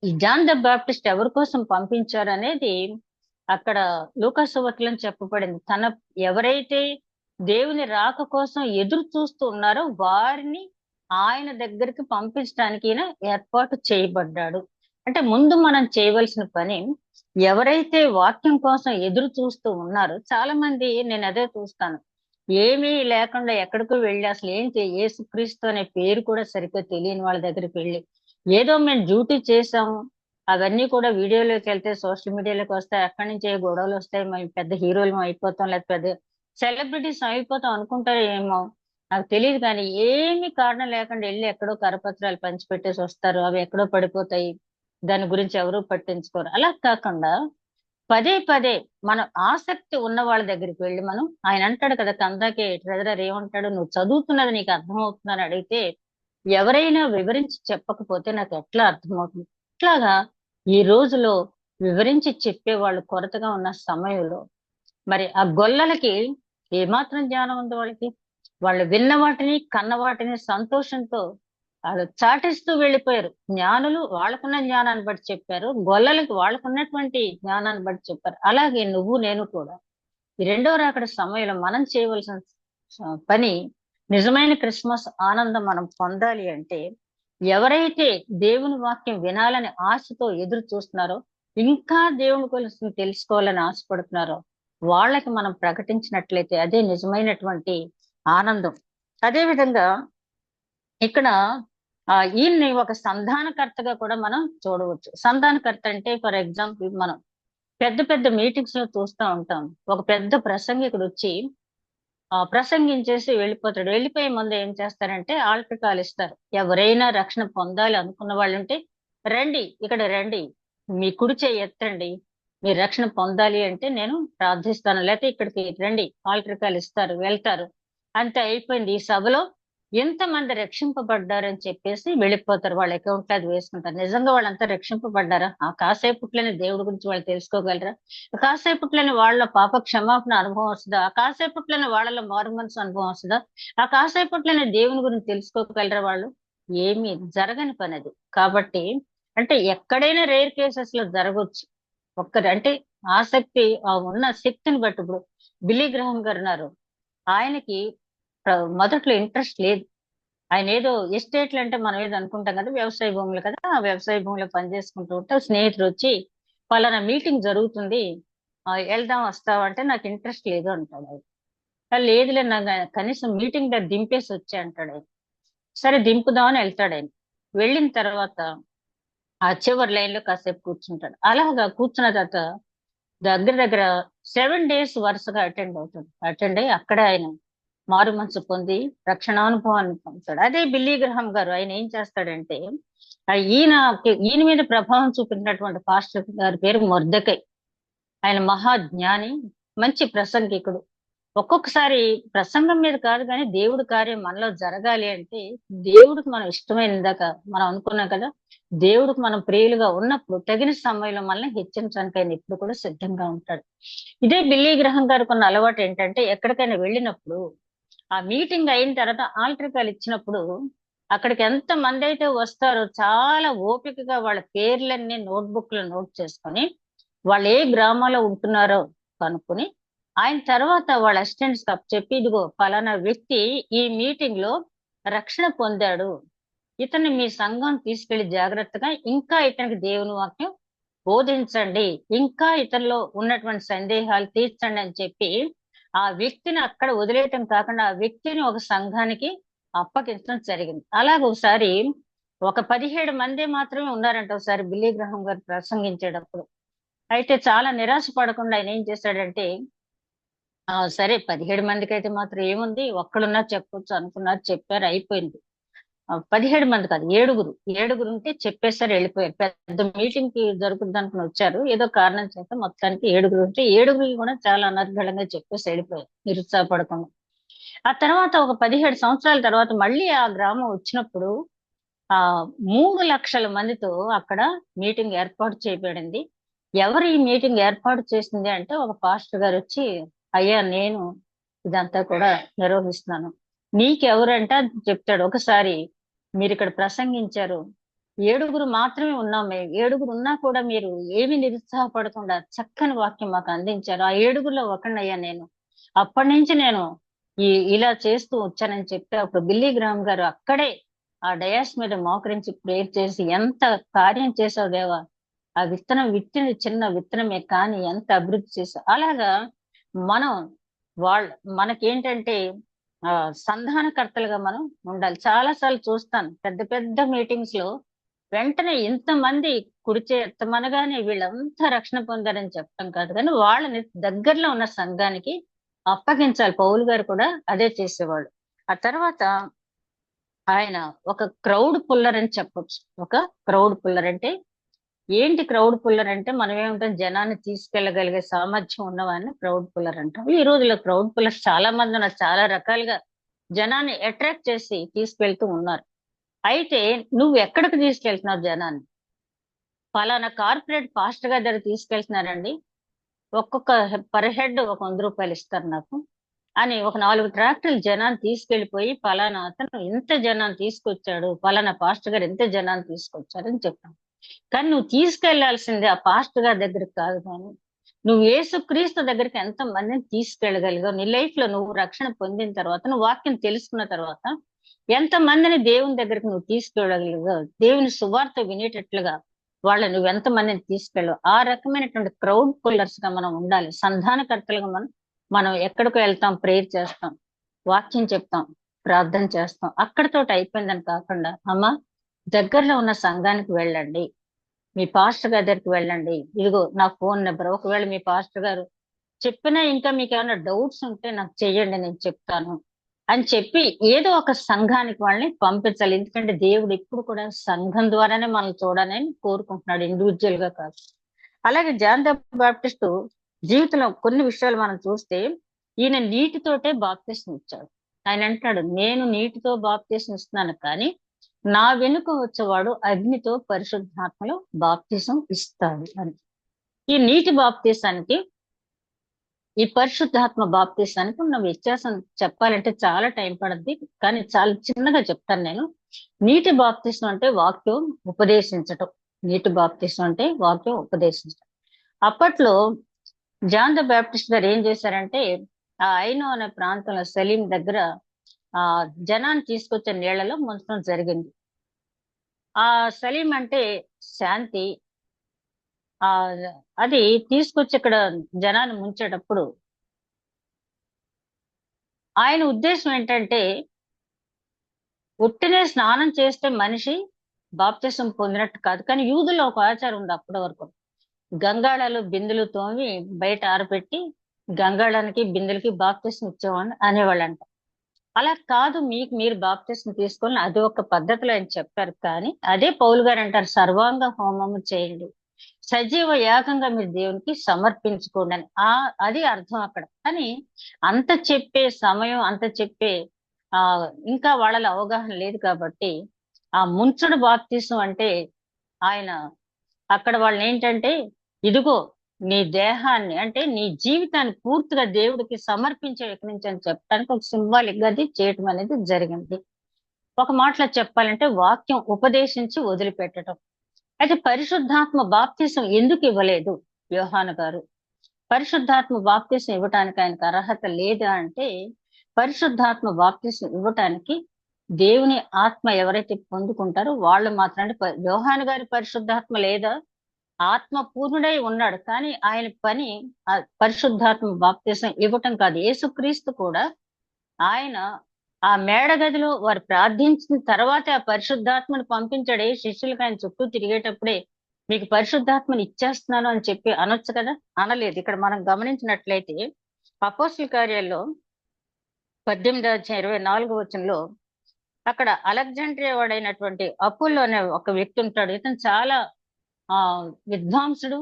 ఈ జాన్ ద బాప్టిస్ట్ ఎవరి కోసం పంపించారు అనేది అక్కడ లూకాసు సువార్తలో చెప్పబడింది. ఎవరైతే దేవుని రాక కోసం ఎదురు చూస్తూ ఉన్నారో వారిని ఆయన దగ్గరికి పంపించడానికి ఈయన ఏర్పాటు చేయబడ్డాడు. అంటే ముందు మనం చేయవలసిన పని, ఎవరైతే వాక్యం కోసం ఎదురు చూస్తూ ఉన్నారో, చాలా మంది నేను అదే చూస్తాను, ఏమీ లేకుండా ఎక్కడికో వెళ్ళి అసలు యేసుక్రీస్తు అనే పేరు కూడా సరిగ్గా తెలియని వాళ్ళ దగ్గరికి వెళ్ళి ఏదో మేము డ్యూటీ చేసాము, అవన్నీ కూడా వీడియోలోకి వెళ్తే సోషల్ మీడియాలోకి వస్తాయి, అక్కడి నుంచి ఏ గొడవలు వస్తాయి, మేము పెద్ద హీరోలు అయిపోతాం లేకపోతే పెద్ద సెలబ్రిటీస్ అయిపోతాం అనుకుంటారు ఏమో నాకు తెలియదు. కానీ ఏమి కారణం లేకుండా వెళ్ళి ఎక్కడో కరపత్రాలు పంచిపెట్టేసి వస్తారు, అవి ఎక్కడో పడిపోతాయి, దాని గురించి ఎవరూ పట్టించుకోరు. అలా కాకుండా పదే పదే మనం ఆసక్తి ఉన్న వాళ్ళ దగ్గరికి వెళ్ళి మనం, ఆయన అంటాడు కదా కందాకే ట్రెజరర్ ఏమంటాడు, నువ్వు చదువుతున్నది నీకు అర్థమవుతుందని అడిగితే ఎవరైనా వివరించి చెప్పకపోతే నాకు ఎట్లా అర్థమవుతుంది. ఇట్లాగా ఈ రోజులో వివరించి చెప్పే వాళ్ళు కొరతగా ఉన్న సమయంలో మరి ఆ గొల్లలకి ఏమాత్రం జ్ఞానం ఉంది వాళ్ళకి, వాళ్ళు విన్న వాటిని కన్న వాటిని సంతోషంతో వాళ్ళు చాటిస్తూ వెళ్ళిపోయారు. జ్ఞానులు వాళ్ళకున్న జ్ఞానాన్ని బట్టి చెప్పారు, గొల్లలకి వాళ్ళకున్నటువంటి జ్ఞానాన్ని బట్టి చెప్పారు. అలాగే నువ్వు నేను కూడా ఈ రెండవ రాకడ సమయంలో మనం చేయవలసిన పని, నిజమైన క్రిస్మస్ ఆనందం మనం పొందాలి అంటే ఎవరైతే దేవుని వాక్యం వినాలని ఆశతో ఎదురు చూస్తున్నారో, ఇంకా దేవుని గురించి తెలుసుకోవాలని ఆశపడుతున్నారో వాళ్ళకి మనం ప్రకటించినట్లయితే అదే నిజమైనటువంటి ఆనందం. అదే విధంగా ఇక్కడ ఈయన్ని ఒక సంధానకర్తగా కూడా మనం చూడవచ్చు. సంధానకర్త అంటే ఫర్ ఎగ్జాంపుల్ మనం పెద్ద పెద్ద మీటింగ్స్ లో చూస్తూ ఉంటాం, ఒక పెద్ద ప్రసంగికుడు వచ్చి ప్రసంగించేసి వెళ్ళిపోతాడు. వెళ్ళిపోయే ముందు ఏం చేస్తారంటే ఆల్టర్ కాల్ ఇస్తారు. ఎవరైనా రక్షణ పొందాలి అనుకున్న వాళ్ళు ఉంటే రండి, ఇక్కడ రండి, మీ కుడి చేయి ఎత్తండి, మీరు రక్షణ పొందాలి అంటే నేను ప్రార్థిస్తాను, లేకపోతే ఇక్కడికి రండి, ఆల్టర్ కాల్ ఇస్తారు, వెళ్తారు. అంతే అయిపోయింది. ఈ సభలో ఎంతమంది రక్షింపబడ్డారని చెప్పేసి వెళ్ళిపోతారు, వాళ్ళ అకౌంట్ లో అది వేసుకుంటారు. నిజంగా వాళ్ళంతా రక్షింపబడ్డారా? ఆ కాసేపట్లోనే దేవుడి గురించి వాళ్ళు తెలుసుకోగలరా? కాసేపట్లోనే వాళ్ళ పాప క్షమాపణ అనుభవం వస్తుందా? ఆ కాసేపట్లోనే వాళ్ళలో మారు మనసు అనుభవం వస్తుందా? ఆ కాసేపట్లోనే దేవుని గురించి తెలుసుకోగలరా వాళ్ళు? ఏమీ జరగని పని అది. కాబట్టి అంటే ఎక్కడైనా రేర్ కేసెస్ లో జరగవచ్చు. అంటే ఆసక్తి ఉన్న శక్తిని బట్టి. ఇప్పుడు బిల్లీ గ్రహం గారు ఉన్నారు, ఆయనకి మొదట్లో ఇంట్రెస్ట్ లేదు. ఆయన ఏదో ఎస్టేట్లు అంటే మనం ఏదో అనుకుంటాం కదా, వ్యవసాయ భూములు కదా, ఆ వ్యవసాయ భూమిలో పనిచేసుకుంటూ ఉంటే స్నేహితుడు వచ్చి పలానా మీటింగ్ జరుగుతుంది, వెళ్దాం వస్తావా అంటే నాకు ఇంట్రెస్ట్ లేదు అంటాడు ఆయన. లేదులే నాకు కనీసం మీటింగ్ దగ్గర దింపేసి వచ్చే అంటాడు ఆయన. సరే దింపుదామని వెళ్తాడు ఆయన. వెళ్ళిన తర్వాత ఆ చివరి లైన్ లో కాసేపు కూర్చుంటాడు. అలాగా కూర్చున్న తర్వాత దగ్గర దగ్గర 7 days వరుసగా అటెండ్ అయ్యి అక్కడే ఆయన మారు మనసు పొంది రక్షణానుభవాన్ని పొందుతాడు. అదే బిల్లీ గ్రహం గారు ఆయన ఏం చేస్తాడంటే, ఈయన మీద ప్రభావం చూపినటువంటి పాస్టర్ గారి పేరు మొర్దెకై. ఆయన మహాజ్ఞాని, మంచి ప్రసంగికుడు. ఒక్కొక్కసారి ప్రసంగం మీద కాదు కానీ దేవుడి కార్యం మనలో జరగాలి అంటే, దేవుడికి మనం ఇష్టమైన ఇందాక మనం అనుకున్నాం కదా, దేవుడికి మనం ప్రియులుగా ఉన్నప్పుడు తగిన సమయంలో మనల్ని హెచ్చరించడానికి ఆయన ఎప్పుడు కూడా సిద్ధంగా ఉంటాడు. ఇదే బిల్లీ గ్రహం గారికి ఉన్న అలవాటు ఏంటంటే, ఎక్కడికైనా వెళ్ళినప్పుడు ఆ మీటింగ్ అయిన తర్వాత ఆల్టర్ కాల్ ఇచ్చినప్పుడు అక్కడికి ఎంత మంది అయితే వస్తారో చాలా ఓపికగా వాళ్ళ పేర్లన్నీ నోట్బుక్ లో నోట్ చేసుకొని వాళ్ళు ఏ గ్రామాల్లో ఉంటున్నారో కనుక్కొని ఆయన తర్వాత వాళ్ళ అసిస్టెంట్స్ చెప్పి ఇదిగో పలానా వ్యక్తి ఈ మీటింగ్ లో రక్షణ పొందాడు, ఇతన్ని మీ సంఘం తీసుకెళ్లి జాగ్రత్తగా ఇంకా ఇతనికి దేవుని వాక్యం బోధించండి, ఇంకా ఇతనిలో ఉన్నటువంటి సందేహాలు తీర్చండి అని చెప్పి ఆ వ్యక్తిని అక్కడ వదిలేయటం కాకుండా ఆ వ్యక్తిని ఒక సంఘానికి అప్పగించడం జరిగింది. అలాగ ఒకసారి ఒక 17 మంది మాత్రమే ఉన్నారంట ఒకసారి బిల్లీ గ్రహం గారు ప్రసంగించేటప్పుడు. అయితే చాలా నిరాశ పడకుండా ఆయన ఏం చేశాడంటే, సరే 17 మందికి అయితే మాత్రం ఏముంది, ఒక్కడున్నా చెప్పొచ్చు అనుకున్నారు, చెప్పారు, అయిపోయింది. 17 మంది కాదు, ఏడుగురు ఉంటే చెప్పేసారు, వెళ్ళిపోయారు. పెద్ద మీటింగ్ కి జరుగుతుంది అనుకుని వచ్చారు, ఏదో కారణం చేత మొత్తానికి ఏడుగురు ఉంటే ఏడుగురు కూడా చాలా అనర్గళంగా చెప్పేసి వెళ్ళిపోయారు నిరుత్సాహపడకుండా. ఆ తర్వాత ఒక 17 సంవత్సరాల తర్వాత మళ్ళీ ఆ గ్రామం వచ్చినప్పుడు ఆ 3 లక్షల మందితో అక్కడ మీటింగ్ ఏర్పాటు చేయబడింది. ఎవరు ఈ మీటింగ్ ఏర్పాటు చేసింది అంటే ఒక పాస్టర్ గారు వచ్చి, అయ్యా నేను ఇదంతా కూడా నిర్వహిస్తున్నాను, నీకెవరంటే అని చెప్తాడు. ఒకసారి మీరు ఇక్కడ ప్రసంగించారు, ఏడుగురు మాత్రమే ఉన్నాం, మేము ఏడుగురు ఉన్నా కూడా మీరు ఏమి నిరుత్సాహపడకుండా చక్కని వాక్యం మాకు అందించారు, ఆ ఏడుగురులో ఒకనయ్యా నేను, అప్పటి నుంచి నేను ఇలా చేస్తూ వచ్చానని చెప్పి అప్పుడు బిల్లీ గ్రామ్ గారు అక్కడే ఆ డయాస్ మీద మోకరించి ప్రేయర్ చేసి, ఎంత కార్యం చేసావు దేవా, ఆ విత్తనం విత్తిన చిన్న విత్తనమే కానీ ఎంత అభివృద్ధి చేసావు. అలాగా మనం వాళ్ళ మనకేంటంటే సంధానకర్తలుగా మనం ఉండాలి. చాలా సార్లు చూస్తాను పెద్ద పెద్ద మీటింగ్స్ లో వెంటనే ఇంతమంది కుడిచే ఎత్తమనగానే వీళ్ళంతా రక్షణ పొందారని చెప్పడం కాదు, కానీ వాళ్ళని దగ్గరలో ఉన్న సంఘానికి అప్పగించాలి. పౌలు గారు కూడా అదే చేసేవాడు. ఆ తర్వాత ఆయన ఒక క్రౌడ్ పుల్లర్ అని చెప్పొచ్చు. ఒక క్రౌడ్ పుల్లర్ అంటే ఏంటి? క్రౌడ్ పుల్లర్ అంటే మనం ఏమంటాం, జనాన్ని తీసుకెళ్లగలిగే సామర్థ్యం ఉన్నవాడిని క్రౌడ్ పుల్లర్ అంటాం. ఈ రోజుల్లో క్రౌడ్ పుల్లర్స్ చాలా మంది ఉన్నారు, చాలా రకాలుగా జనాన్ని అట్రాక్ట్ చేసి తీసుకెళ్తూ ఉన్నారు. అయితే నువ్వు ఎక్కడికి తీసుకెళ్తున్నావు జనాన్ని? ఫలానా కార్పొరేట్ పాస్టర్ గారి దగ్గర తీసుకెళ్తున్నారండి, ఒక్కొక్క పర్ హెడ్ ఒక 100 రూపాయలు ఇస్తారు నాకు అని ఒక 4 ట్రాక్టర్లు జనాన్ని తీసుకెళ్లిపోయి, ఫలానా అతను ఇంత జనాన్ని తీసుకొచ్చాడు, ఫలానా పాస్టర్ గారు ఎంత జనాన్ని తీసుకొచ్చారు అని చెప్పాను. కానీ నువ్వు తీసుకెళ్లాల్సింది ఆ పాస్టర్ గారి దగ్గరికి కాదు, కానీ నువ్వు యేసుక్రీస్తు దగ్గరికి ఎంత మందిని తీసుకెళ్ళగలిగావు, నీ లైఫ్ లో నువ్వు రక్షణ పొందిన తర్వాత, నువ్వు వాక్యం తెలుసుకున్న తర్వాత ఎంత మందిని దేవుని దగ్గరికి నువ్వు తీసుకెళ్ళగలిగావు, దేవుని సువార్త వినేటట్లుగా వాళ్ళని నువ్వు ఎంత మందిని తీసుకెళ్ళవు. ఆ రకమైనటువంటి క్రౌడ్ పుల్లర్స్ గా మనం ఉండాలి. సంధానకర్తలుగా మనం ఎక్కడికి వెళ్తాం, ప్రేయర్ చేస్తాం, వాక్యం చెప్తాం, ప్రార్థన చేస్తాం, అక్కడితోటి అయిపోయిందని కాకుండా, అమ్మా దగ్గరలో ఉన్న సంఘానికి వెళ్ళండి, మీ పాస్టర్ గారి దగ్గరికి వెళ్ళండి, ఇదిగో నా ఫోన్ నెంబర్, ఒకవేళ మీ పాస్టర్ గారు చెప్పినా ఇంకా మీకు ఏమైనా డౌట్స్ ఉంటే నాకు చెయ్యండి, నేను చెప్తాను అని చెప్పి ఏదో ఒక సంఘానికి వాళ్ళని పంపించాలి. ఎందుకంటే దేవుడు ఎప్పుడు కూడా సంఘం ద్వారానే మనల్ని చూడాలని కోరుకుంటున్నాడు, ఇండివిజువల్ గా కాదు. అలాగే జాన్ ద బాప్టిస్ట్ జీవితంలో కొన్ని విషయాలు మనం చూస్తే, ఈయన నీటితోటే బాప్తిస్మం ఇచ్చాడు. ఆయన అంటాడు, నేను నీటితో బాప్తిస్మం ఇస్తున్నాను, కానీ నా వెనుక వచ్చేవాడు అగ్నితో పరిశుద్ధాత్మలో బాప్తిసం ఇస్తాడు అని. ఈ నీటి బాప్తిసానికి ఈ పరిశుద్ధాత్మ బాప్తిసానికి ఉన్న వ్యత్యాసం చెప్పాలంటే చాలా టైం పడుద్ది, కానీ చాలా చిన్నగా చెప్తాను నేను. నీటి బాప్తిసం అంటే వాక్యం ఉపదేశించటం, నీటి బాప్తిసం అంటే వాక్యం ఉపదేశించటం. అప్పట్లో జాన్ ద బాప్టిస్ట్ గారు ఏం చేశారంటే, ఆ ఐనో అనే ప్రాంతంలో సలీం దగ్గర ఆ జనాన్ని తీసుకొచ్చే నీళ్లలో ముంచడం జరిగింది. ఆ సలీం అంటే శాంతి. ఆ అది తీసుకొచ్చి ఇక్కడ జనాన్ని ముంచేటప్పుడు ఆయన ఉద్దేశం ఏంటంటే, ఉట్టినే స్నానం చేస్తే మనిషి బాప్తిసం పొందినట్టు కాదు. కానీ యూదుల్లో ఒక ఆచారం ఉంది అప్పటి వరకు, గంగాళాలు బిందులు తోమి బయట ఆరబెట్టి గంగాళానికి బిందెలకి బాప్తిసం ఇచ్చేవాడిని అనేవాళ్ళంట. అలా కాదు, మీకు మీరు బాప్తిసం తీసుకొని అది ఒక పద్ధతిలో ఆయన చెప్పారు. కానీ అదే పౌలు గారు అంటారు, సర్వాంగ హోమము చేయండి, సజీవ యాగంగా మీరు దేవునికి సమర్పించుకోండి అని. అది అర్థం అక్కడ. కానీ అంత చెప్పే సమయం, అంత చెప్పే ఆ ఇంకా వాళ్ళలో అవగాహన లేదు కాబట్టి ఆ ముంచుడు బాప్తిసం అంటే ఆయన అక్కడ వాళ్ళని ఏంటంటే, ఇదిగో నీ దేహాన్ని అంటే నీ జీవితాన్ని పూర్తిగా దేవుడికి సమర్పించే ఎక్కడి నుంచి అని చెప్పడానికి ఒక సింబాలిక్ గా అది చేయటం అనేది జరిగింది. ఒక మాటలో చెప్పాలంటే వాక్యం ఉపదేశించి వదిలిపెట్టడం. అయితే పరిశుద్ధాత్మ బాప్తిసం ఎందుకు ఇవ్వలేదు యోహాను గారు? పరిశుద్ధాత్మ బాప్తిసం ఇవ్వటానికి ఆయనకు అర్హత లేదా అంటే, పరిశుద్ధాత్మ బాప్తిసం ఇవ్వటానికి దేవుని ఆత్మ ఎవరైతే పొందుకుంటారో వాళ్ళు మాత్రం, అంటే యోహాను గారి పరిశుద్ధాత్మ లేదా, ఆత్మ పూర్ణుడై ఉన్నాడు. కానీ ఆయన పని ఆ పరిశుద్ధాత్మ బాప్తిసం ఇవ్వటం కాదు. యేసుక్రీస్తు కూడా ఆయన ఆ మేడ గదిలో వారు ప్రార్థించిన తర్వాతే ఆ పరిశుద్ధాత్మను పంపించాడు. శిష్యులకు ఆయన చుట్టూ తిరిగేటప్పుడే మీకు పరిశుద్ధాత్మని ఇచ్చేస్తున్నాను అని చెప్పి అనొచ్చు కదా, అనలేదు. ఇక్కడ మనం గమనించినట్లయితే అపోస్తుల కార్యాల్లో 18 అధ్యాయం 24 వచనంలో అక్కడ అలెగ్జాండ్రియా వాడైనటువంటి అపోల్లో అనే ఒక వ్యక్తి ఉంటాడు. ఇతను చాలా ఆ విద్వాంసుడు,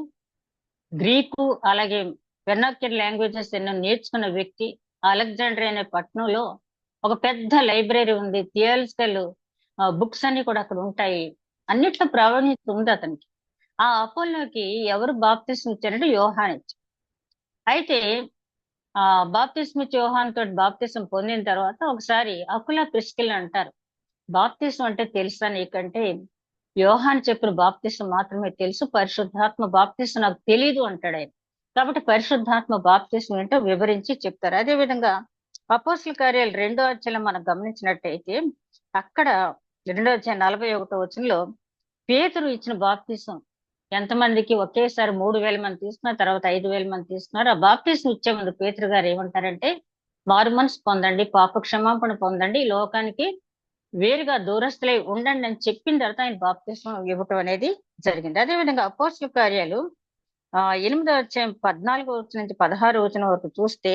గ్రీకు అలాగే వెర్నాక్యులర్ లాంగ్వేజెస్ ఎన్నో నేర్చుకున్న వ్యక్తి. అలెగ్జాండ్రియా అనే పట్టణంలో ఒక పెద్ద లైబ్రరీ ఉంది. థియాలజికల్ బుక్స్ అన్ని కూడా అక్కడ ఉంటాయి. అన్నిట్లో ప్రావీణ్యత ఉంది అతనికి. ఆ అపోల్లోకి ఎవరు బాప్తిస్మ ఇచ్చారంటే యోహాన్ ఇచ్చారు. అయితే ఆ బాప్తిస్మ ఇచ్చి యోహాన్ తోటి బాప్తిసం పొందిన తర్వాత ఒకసారి అకుల ప్రిస్కిల్ అంటారు, బాప్తిసం అంటే తెలుసా నీకంటే, యోహాన్ చెప్పిన బాప్తిసం మాత్రమే తెలుసు, పరిశుద్ధాత్మ బాప్తిసం నాకు తెలీదు అంటాడు ఆయన. కాబట్టి పరిశుద్ధాత్మ బాప్తిసం ఏంటో వివరించి చెప్తారు. అదే విధంగా అపోస్తుల కార్యాలు 2వ అధ్యాయం మనం గమనించినట్టయితే అక్కడ 2వ అధ్యాయం 41వ వచనంలో పేతురు ఇచ్చిన బాప్తిసం ఎంతమందికి ఒకేసారి 3,000 మంది తీసుకున్న తర్వాత 5,000 మంది తీసుకున్నారు. ఆ బాప్తిసం ఇచ్చే ముందు పేతురు గారు ఏమంటారంటే, మారు మనసు పొందండి, పాప క్షమాపణ పొందండి, ఈ లోకానికి వేరుగా దూరస్తులై ఉండండి అని చెప్పిన తర్వాత ఆయన బాప్తిసం ఇవ్వటం అనేది జరిగింది. అదేవిధంగా అపోస్తుల కార్యాలు 8వ అధ్యాయం 14వ వచనం నుంచి 16వ వచనం వరకు చూస్తే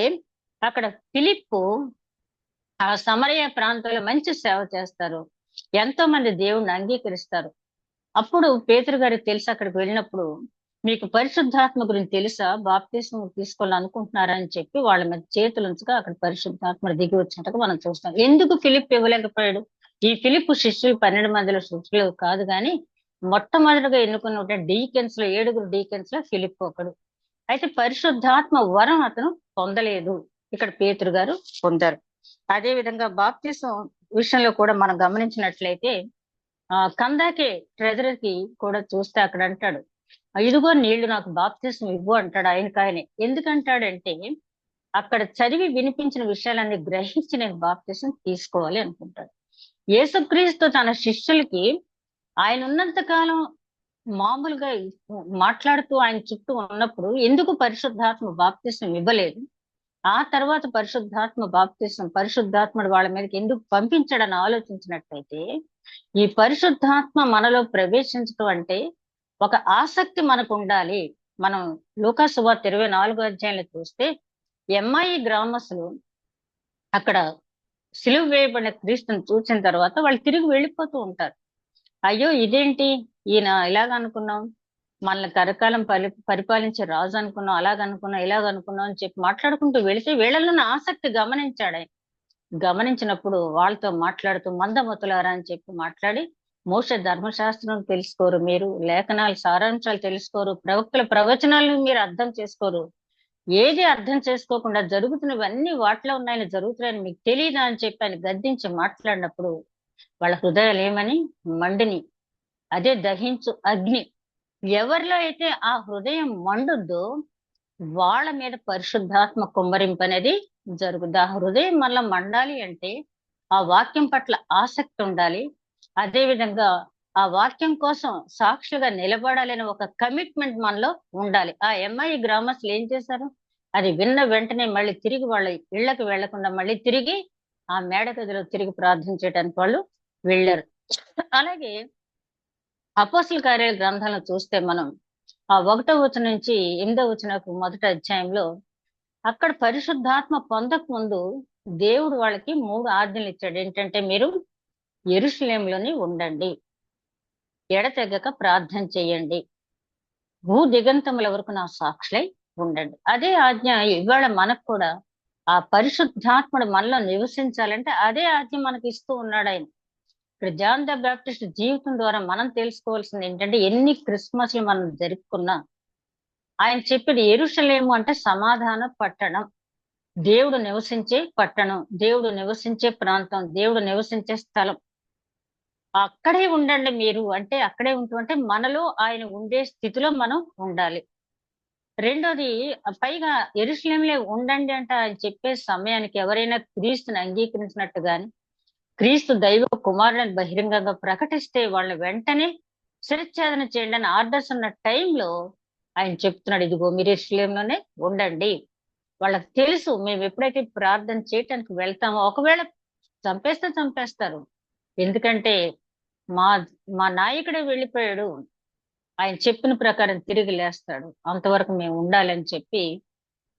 అక్కడ ఫిలిప్పు ఆ సమరయ ప్రాంతంలో మంచి సేవ చేస్తారు. ఎంతో మంది దేవుణ్ణి అంగీకరిస్తారు. అప్పుడు పేతురు గారికి తెలిసి అక్కడికి వెళ్ళినప్పుడు, మీకు పరిశుద్ధాత్మ గురించి తెలుసా, బాప్తిసం తీసుకోవాలనుకుంటున్నారా అని చెప్పి వాళ్ళ మీద చేతులు ఉంచగా అక్కడ పరిశుద్ధాత్మ దిగి వచ్చినట్టుగా మనం చూస్తాం. ఎందుకు ఫిలిప్ ఇవ్వలేకపోయాడు? ఈ ఫిలిప్ శిష్యులు 12 మందిలో శిష్యులు కాదు, కానీ మొట్టమొదటిగా ఎన్నుకున్న డీకెన్స్ లో 7 డీకెన్స్ లో ఫిలిప్ ఒకడు. అయితే పరిశుద్ధాత్మ వరం అతను పొందలేదు, ఇక్కడ పేతురు గారు పొందారు. అదే విధంగా బాప్తిసం విషయంలో కూడా మనం గమనించినట్లయితే కందాకే ట్రెజరర్ కి కూడా చూస్తే అక్కడ అంటాడు, ఇదిగో నీళ్లు నాకు బాప్తిసం ఇవ్వు అంటాడు. ఆయనకాయనే ఎందుకంటాడంటే, అక్కడ చదివి వినిపించిన విషయాలన్నీ గ్రహించి నేను బాప్తిసం తీసుకోవాలి అనుకుంటాడు. యేసుక్రీస్తు తన శిష్యులకి ఆయన ఉన్నంత కాలం మామూలుగా మాట్లాడుతూ ఆయన చుట్టూ ఉన్నప్పుడు ఎందుకు పరిశుద్ధాత్మ బాప్తిసం ఇవ్వలేదు? ఆ తర్వాత పరిశుద్ధాత్ముడు వాళ్ళ మీదకి ఎందుకు పంపించాడని ఆలోచించినట్లయితే, ఈ పరిశుద్ధాత్మ మనలో ప్రవేశించడం అంటే ఒక ఆసక్తి మనకు ఉండాలి. మనం లూకా సువార్త 24వ అధ్యాయంలో చూస్తే ఎమ్మాయి గ్రామస్తులు అక్కడ సిలువ వేయబడిన క్రీస్తుని చూసిన తర్వాత వాళ్ళు తిరిగి వెళ్ళిపోతూ ఉంటారు. అయ్యో ఇదేంటి, ఈయన ఇలాగ అనుకున్నాం, మనల్ని కరకాలం పరిపాలించే రాజు అనుకున్నాం, అలాగనుకున్నాం ఇలాగనుకున్నాం అని చెప్పి మాట్లాడుకుంటూ వెళితే వీళ్ళలో ఉన్న ఆసక్తి గమనించాడు ఆయన. గమనించినప్పుడు వాళ్ళతో మాట్లాడుతూ మందమతులారా అని చెప్పి మాట్లాడి, మోషే ధర్మశాస్త్రం తెలుసుకోరు మీరు, లేఖనాల సారాంశాలు తెలుసుకోరు, ప్రవక్తల ప్రవచనాలను మీరు అర్థం చేసుకోరు, ఏది అర్థం చేసుకోకుండా జరుగుతున్నవన్నీ వాటిలో ఉన్నాయని జరుగుతున్నాయని మీకు తెలియదా అని చెప్పి ఆయన గద్దించి మాట్లాడినప్పుడు వాళ్ళ హృదయాలు ఏమని మండిని, అదే దహించు అగ్ని. ఎవరిలో అయితే ఆ హృదయం మండుద్దో వాళ్ళ మీద పరిశుద్ధాత్మ కుమ్మరింపు అనేది జరుగుద్ది. ఆ హృదయం మళ్ళా మండాలి అంటే ఆ వాక్యం పట్ల ఆసక్తి ఉండాలి. అదే విధంగా ఆ వాక్యం కోసం సాక్షిగా నిలబడాలని ఒక కమిట్మెంట్ మనలో ఉండాలి. ఆ ఎంఐ గ్రామస్తులు ఏం చేశారు? అది విన్న వెంటనే మళ్ళీ తిరిగి వాళ్ళ ఇళ్లకు వెళ్లకుండా మళ్ళీ తిరిగి ఆ మేడ గదిలో తిరిగి ప్రార్థించడానికి వాళ్ళు వెళ్ళారు. అలాగే అపోస్తుల కార్యాల గ్రంథాలను చూస్తే మనం ఆ 1వ వచనం నుంచి 8వ వచనం మొదటి అధ్యాయంలో అక్కడ పరిశుద్ధాత్మ పొందక ముందు దేవుడు వాళ్ళకి 3 ఆజ్ఞలు ఇచ్చాడు. ఏంటంటే, మీరు యెరూషలేములోని ఉండండి, ఎడతెగక ప్రార్థన చేయండి, భూ దిగంతముల వరకు నా సాక్షులై ఉండండి. అదే ఆజ్ఞ ఇవాళ మనకు కూడా ఆ పరిశుద్ధాత్ముడు మనలో నివసించాలంటే అదే ఆజ్ఞ మనకి ఇస్తూ ఉన్నాడు ఆయన. ఇక్కడ జాన్ ద బాప్టిస్ట్ జీవితం ద్వారా మనం తెలుసుకోవాల్సింది ఏంటంటే, ఎన్ని క్రిస్మస్లు మనం జరుపుకున్నా ఆయన చెప్పేది యెరూషలేము అంటే సమాధాన పట్టణం, దేవుడు నివసించే పట్టణం, దేవుడు నివసించే ప్రాంతం, దేవుడు నివసించే స్థలం. అక్కడే ఉండండి మీరు అంటే, అక్కడే ఉంటూ అంటే మనలో ఆయన ఉండే స్థితిలో మనం ఉండాలి. రెండోది పైగా యెరూషలేములో ఉండండి అంటే ఆయన చెప్పే సమయానికి ఎవరైనా క్రీస్తుని అంగీకరించినట్టు గాని, క్రీస్తు దైవ కుమారుడని బహిరంగంగా ప్రకటిస్తే వాళ్ళని వెంటనే శిరచ్ఛేదన చేయండి అని ఆర్డర్స్ ఉన్న టైంలో ఆయన చెప్తున్నాడు, ఇదిగో మీరు యెరూషలేములోనే ఉండండి. వాళ్ళకి తెలుసు మేము ఎప్పుడైతే ప్రార్థన చేయటానికి వెళ్తామో ఒకవేళ చంపేస్తే చంపేస్తారు. ఎందుకంటే మా మా నాయకుడే వెళ్ళిపోయాడు. ఆయన చెప్పిన ప్రకారం తిరిగి లేస్తాడు. అంతవరకు మేము ఉండాలని చెప్పి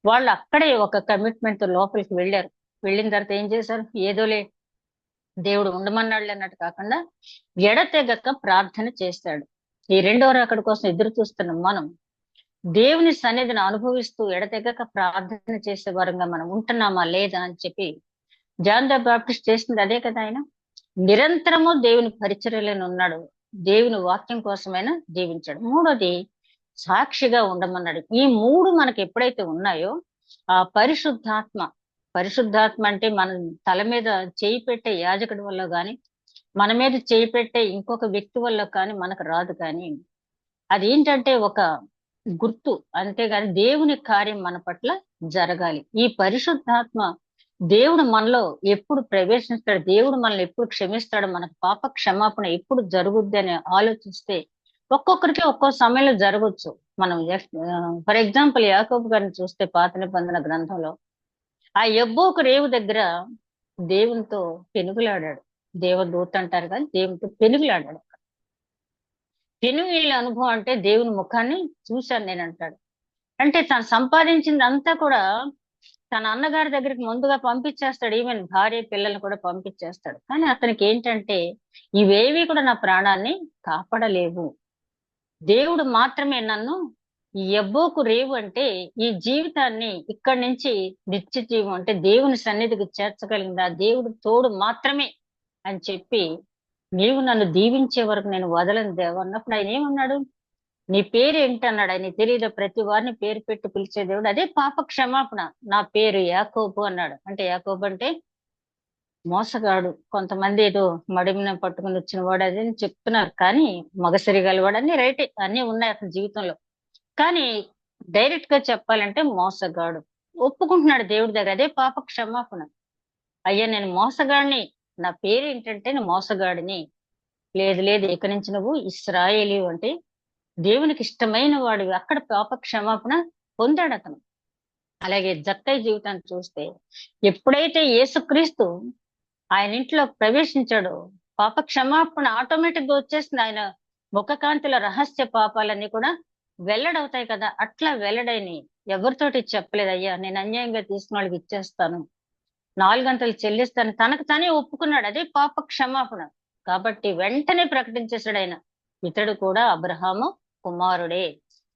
వాళ్ళు అక్కడే ఒక కమిట్మెంట్ తో లోపలికి వెళ్ళారు. వెళ్ళిన తర్వాత ఏం చేశారు? ఏదోలే దేవుడు ఉండమన్నాడులే అన్నట్టు కాకుండా ఎడతెగక ప్రార్థన చేశాడు. ఈ రెండో రాకడ కోసం ఎదురు చూస్తున్నాం మనం. దేవుని సన్నిధిని అనుభవిస్తూ ఎడతెగక ప్రార్థన చేసే వారంగా మనం ఉంటున్నామా లేదా అని చెప్పి జాన్ ద బాప్టిస్ట్ చేసింది అదే కదా ఆయన. నిరంతరము దేవుని పరిచర్యలోనే ఉన్నాడు. దేవుని వాక్యం కోసమైనా జీవించాడు. మూడోది సాక్షిగా ఉండమన్నాడు. ఈ మూడు మనకి ఎప్పుడైతే ఉన్నాయో ఆ పరిశుద్ధాత్మ, పరిశుద్ధాత్మ అంటే మన తల మీద చేయి పెట్టే యాజకుడి వల్ల గాని, మన మీద చేయి పెట్టే ఇంకొక వ్యక్తి వల్ల కానీ మనకు రాదు. కానీ అదేంటంటే ఒక గుర్తు, అంతేగాని దేవుని కార్యం మన పట్ల జరగాలి. ఈ పరిశుద్ధాత్మ దేవుడు మనలో ఎప్పుడు ప్రవేశిస్తాడు, దేవుడు మనల్ని ఎప్పుడు క్షమిస్తాడు, మనకు పాప క్షమాపణ ఎప్పుడు జరుగుద్ది అని ఆలోచిస్తే ఒక్కొక్కరికి ఒక్కో సమయంలో జరగచ్చు. మనం ఫర్ ఎగ్జాంపుల్ యాకోబు గారిని చూస్తే పాత నిబంధన గ్రంథంలో ఆ యబ్బోకు రేవు దగ్గర దేవునితో పెనుగులాడాడు. దేవదూత అంటారు కానీ దేవునితో పెనుగులాడాడు. పెనుగుల అనుభవం అంటే దేవుని ముఖాన్ని చూశాను నేను అంటాడు. అంటే తను సంపాదించింది అంతా కూడా తన అన్నగారి దగ్గరికి ముందుగా పంపించేస్తాడు. ఈవెన్ భార్య పిల్లల్ని కూడా పంపించేస్తాడు. కానీ అతనికి ఏంటంటే ఇవేవి కూడా నా ప్రాణాన్ని కాపాడలేవు. దేవుడు మాత్రమే నన్ను ఈ యబ్బోకు రేవు అంటే ఈ జీవితాన్ని ఇక్కడి నుంచి నిత్య జీవం అంటే దేవుని సన్నిధికి చేర్చగలిగింది ఆ దేవుడు తోడు మాత్రమే అని చెప్పి, నీవు నన్ను దీవించే వరకు నేను వదలను దేవ అన్నప్పుడు ఆయన ఏమన్నాడు? నీ పేరు ఏంటి అన్నాడు. ఆయన తెలియదు, ప్రతి వారిని పేరు పెట్టి పిలిచే దేవుడు. అదే పాప క్షమాపణ. నా పేరు యాకోబు అన్నాడు. అంటే యాకోబు అంటే మోసగాడు. కొంతమంది ఏదో మడిమిన పట్టుకుని వచ్చిన వాడు అది అని చెప్తున్నారు. కానీ మగసిరి గలవాడు అన్ని రైటే, అన్ని ఉన్నాయి అతని జీవితంలో. కానీ డైరెక్ట్ గా చెప్పాలంటే మోసగాడు. ఒప్పుకుంటున్నాడు దేవుడి దగ్గర. అదే పాప క్షమాపణ. అయ్యా నేను మోసగాడిని, నా పేరు ఏంటంటే నేను మోసగాడిని. లేదు లేదు, ఇక నుంచి నువ్వు ఇశ్రాయేలీ అంటే దేవునికి ఇష్టమైన వాడివి. అక్కడ పాప క్షమాపణ పొందాడు అతను. అలాగే జక్కయ్య జీవితాన్ని చూస్తే ఎప్పుడైతే యేసుక్రీస్తు ఆయన ఇంట్లో ప్రవేశించాడో పాప క్షమాపణ ఆటోమేటిక్ గా వచ్చేసింది. ఆయన ముఖకాంతిలో రహస్య పాపాలన్నీ కూడా వెల్లడవుతాయి కదా. అట్లా వెల్లడైని ఎవరితోటి చెప్పలేదు, అయ్యా నేను అన్యాయంగా తీసుకున్న వాళ్ళకి ఇచ్చేస్తాను, 4 గంటలు చెల్లిస్తాను, తనకు తానే ఒప్పుకున్నాడు. అదే పాప క్షమాపణ. కాబట్టి వెంటనే ప్రకటించేశాడు ఆయన, ఇతడు కూడా అబ్రహాము కుమారుడే.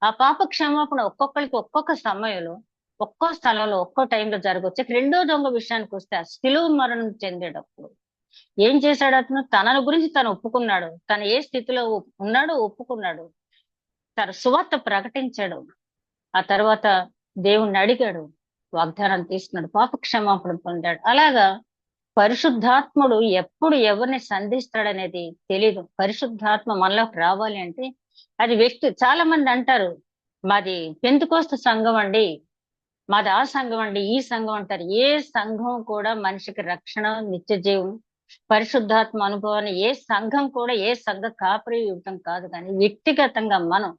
ఆ పాప క్షమాపణ ఒక్కొక్కరికి ఒక్కొక్క సమయంలో ఒక్కో స్థలంలో ఒక్కో టైంలో జరగవచ్చు. రెండో దొంగ విషయానికి వస్తే ఆ శిలువ మరణం చెందేటప్పుడు ఏం చేశాడు? అతను తనను గురించి తను ఒప్పుకున్నాడు. తను ఏ స్థితిలో ఉన్నాడో ఒప్పుకున్నాడు. తన సువార్త ప్రకటించాడు. ఆ తర్వాత దేవుణ్ణి అడిగాడు, వాగ్దానం తీసుకున్నాడు, పాప క్షమాపణ పొందాడు. అలాగా పరిశుద్ధాత్ముడు ఎప్పుడు ఎవరిని సంధిస్తాడనేది తెలీదు. పరిశుద్ధాత్మ మనలోకి రావాలి అంటే అది వ్యక్తి. చాలా మంది అంటారు మాది పెంతుకోస్తు సంఘం అండి, మాది ఆ సంఘం అండి, ఈ సంఘం అంటారు. ఏ సంఘం కూడా మనిషికి రక్షణ, నిత్య జీవం, పరిశుద్ధాత్మ అనుభవాన్ని ఏ సంఘం కూడా ఏ సంఘ కాపరి ఇవ్వటం కాదు. కానీ వ్యక్తిగతంగా మనం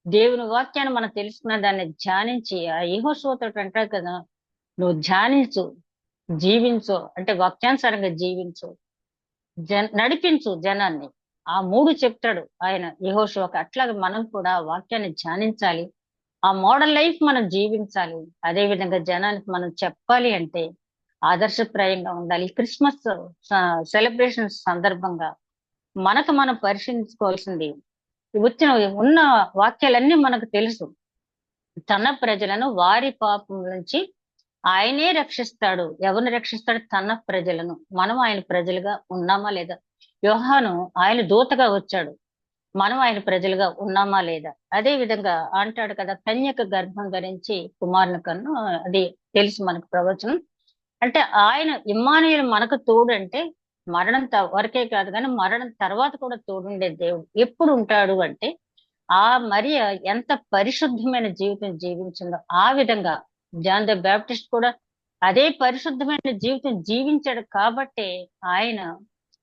దేవుని వాక్యాన్ని మనం తెలుసుకున్న దాన్ని ధ్యానించి ఆ యెహోషువతో అంటారు కదా, నువ్వు ధ్యానించు, జీవించు అంటే వాక్యానుసారంగా జీవించు, నడిపించు జనాన్ని. ఆ 3 చెప్తాడు ఆయన యెహోషువకు. అట్లాగే మనం కూడా ఆ వాక్యాన్ని ధ్యానించాలి. ఆ మోడల్ లైఫ్ మనం జీవించాలి. అదే విధంగా జనానికి మనం చెప్పాలి అంటే ఆదర్శప్రాయంగా ఉండాలి. క్రిస్మస్ సెలబ్రేషన్స్ సందర్భంగా మనకు మనం పరిశీలించుకోవాల్సింది, వచ్చిన ఉన్న వాక్యాలన్నీ మనకు తెలుసు. తన ప్రజలను వారి పాపం నుంచి ఆయనే రక్షిస్తాడు. ఎవరిని రక్షిస్తాడు? తన ప్రజలను. మనం ఆయన ప్రజలుగా ఉన్నామా లేదా? యోహాను ఆయన దూతగా వచ్చాడు, మనం ఆయన ప్రజలుగా ఉన్నామా లేదా? అదే విధంగా అంటాడు కదా, కన్యక గర్భం ధరించి కుమారుని కన్ను, అది తెలుసు మనకు ప్రవచనం. అంటే ఆయన ఇమ్మానుయేలు మనకు తోడు అంటే వరకే కాదు కానీ మరణం తర్వాత కూడా తోడుండే దేవుడు ఎప్పుడు ఉంటాడు అంటే, ఆ మరియ ఎంత పరిశుద్ధమైన జీవితం జీవించిందో ఆ విధంగా జాన్ ద బ్యాప్టిస్ట్ కూడా అదే పరిశుద్ధమైన జీవితం జీవించాడు కాబట్టే ఆయన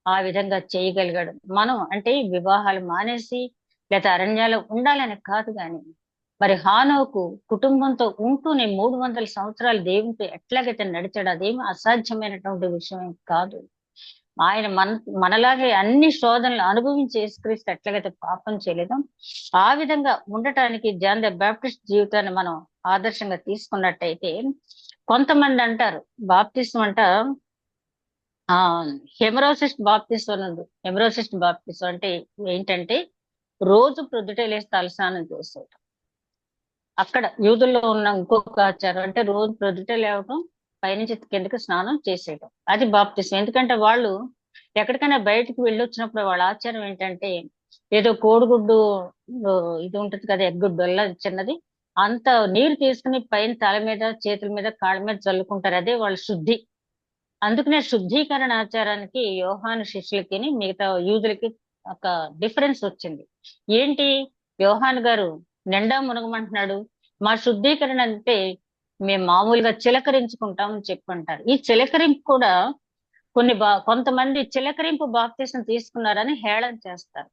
ఆ విధంగా చేయగలిగాడు. మనం అంటే వివాహాలు మానేసి లేదా అరణ్యాలు ఉండాలని కాదు గాని, మరి హానోకు కుటుంబంతో ఉంటూనే 300 సంవత్సరాలు దేవునితో ఎట్లాగైతే నడిచాడు, అదేమి అసాధ్యమైనటువంటి విషయం ఏం కాదు. ఆయన మనలాగే అన్ని శోధనలు అనుభవించి యేసుక్రీస్తు ఎట్లాగైతే పాపం చేయలేదో ఆ విధంగా ఉండటానికి జాన్ ద బ్యాప్టిస్ట్ జీవితాన్ని మనం ఆదర్శంగా తీసుకున్నట్టయితే, కొంతమంది అంటారు బాప్తిస్మం అంట ఆ హెమరోసిస్ట్ బాప్తిస్మం ఉంది. హెమరోసిస్ట్ బాప్తిస్మం అంటే ఏంటంటే, రోజు ప్రొద్దుటే లేసి తలస్నానం చేసేయటం. అక్కడ యూదుల్లో ఉన్న ఇంకొక ఆచారం అంటే రోజు ప్రొద్దుటే లేవటం, పైనుంచి కిందకి స్నానం చేసేయటం, అది బాప్తిస్మం. ఎందుకంటే వాళ్ళు ఎక్కడికైనా బయటకు వెళ్ళొచ్చినప్పుడు వాళ్ళ ఆచారం ఏంటంటే, ఏదో కోడిగుడ్డు ఇది ఉంటది కదా, ఎగ్గుడ్డు అలా చిన్నది, అంత నీరు తీసుకుని పైన తల మీద, చేతుల మీద, కాళ్ళ మీద చల్లుకుంటారు. అదే వాళ్ళ శుద్ధి. అందుకనే శుద్ధీకరణ ఆచారానికి యోహాను శిష్యులకి మిగతా యూదులకి ఒక డిఫరెన్స్ వచ్చింది. ఏంటి, యోహాను గారు నిండా మునగమంటున్నాడు, మా శుద్ధీకరణ అంటే మేము మామూలుగా చిలకరించుకుంటాం అని చెప్పంటారు. ఈ చిలకరింపు కూడా కొంతమంది చిలకరింపు బాప్తిసం తీసుకున్నారని హేళన చేస్తారు.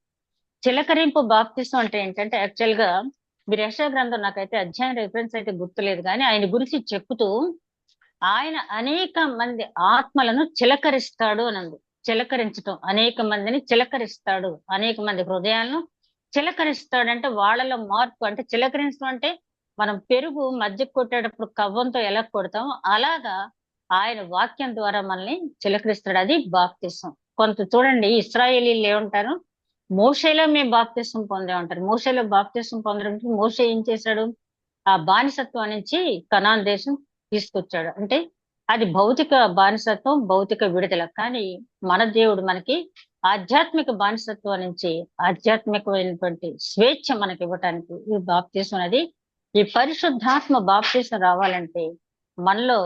చిలకరింపు బాప్తిసం అంటే ఏంటంటే, యాక్చువల్ గా మీరు యెషయా గ్రంథం, నాకైతే అధ్యాయం రిఫరెన్స్ అయితే గుర్తులేదు కానీ ఆయన గురించి చెప్తూ, ఆయన అనేక మంది ఆత్మలను చిలకరిస్తాడు అని ఉంది. చిలకరించటం, అనేక మందిని చిలకరిస్తాడు, అనేక మంది హృదయాలను చిలకరిస్తాడంటే వాళ్ళలో మార్పు. అంటే చిలకరించడం అంటే మనం పెరుగు మధ్యకు కొట్టేటప్పుడు కవ్వంతో ఎలా కొడతామో అలాగా ఆయన వాక్యం ద్వారా మనల్ని చిలకరిస్తాడు. అది బాప్తిసం. కొంత చూడండి, ఇశ్రాయేలీలు ఏమంటారు, మోషేలో మేము బాప్తిసం పొందే ఉంటారు. మోషేలో బాప్తిసం పొందడానికి మోషే ఏం చేశాడు, ఆ బానిసత్వం నుంచి కనాన్ దేశం తీసుకొచ్చాడు. అంటే అది భౌతిక బానిసత్వం, భౌతిక విడుదల. కానీ మన దేవుడు మనకి ఆధ్యాత్మిక బానిసత్వం నుంచి ఆధ్యాత్మికమైనటువంటి స్వేచ్ఛ మనకి ఇవ్వటానికి ఈ బాప్తిసం అనేది, ఈ పరిశుద్ధాత్మ బాప్తిసం రావాలంటే మనలో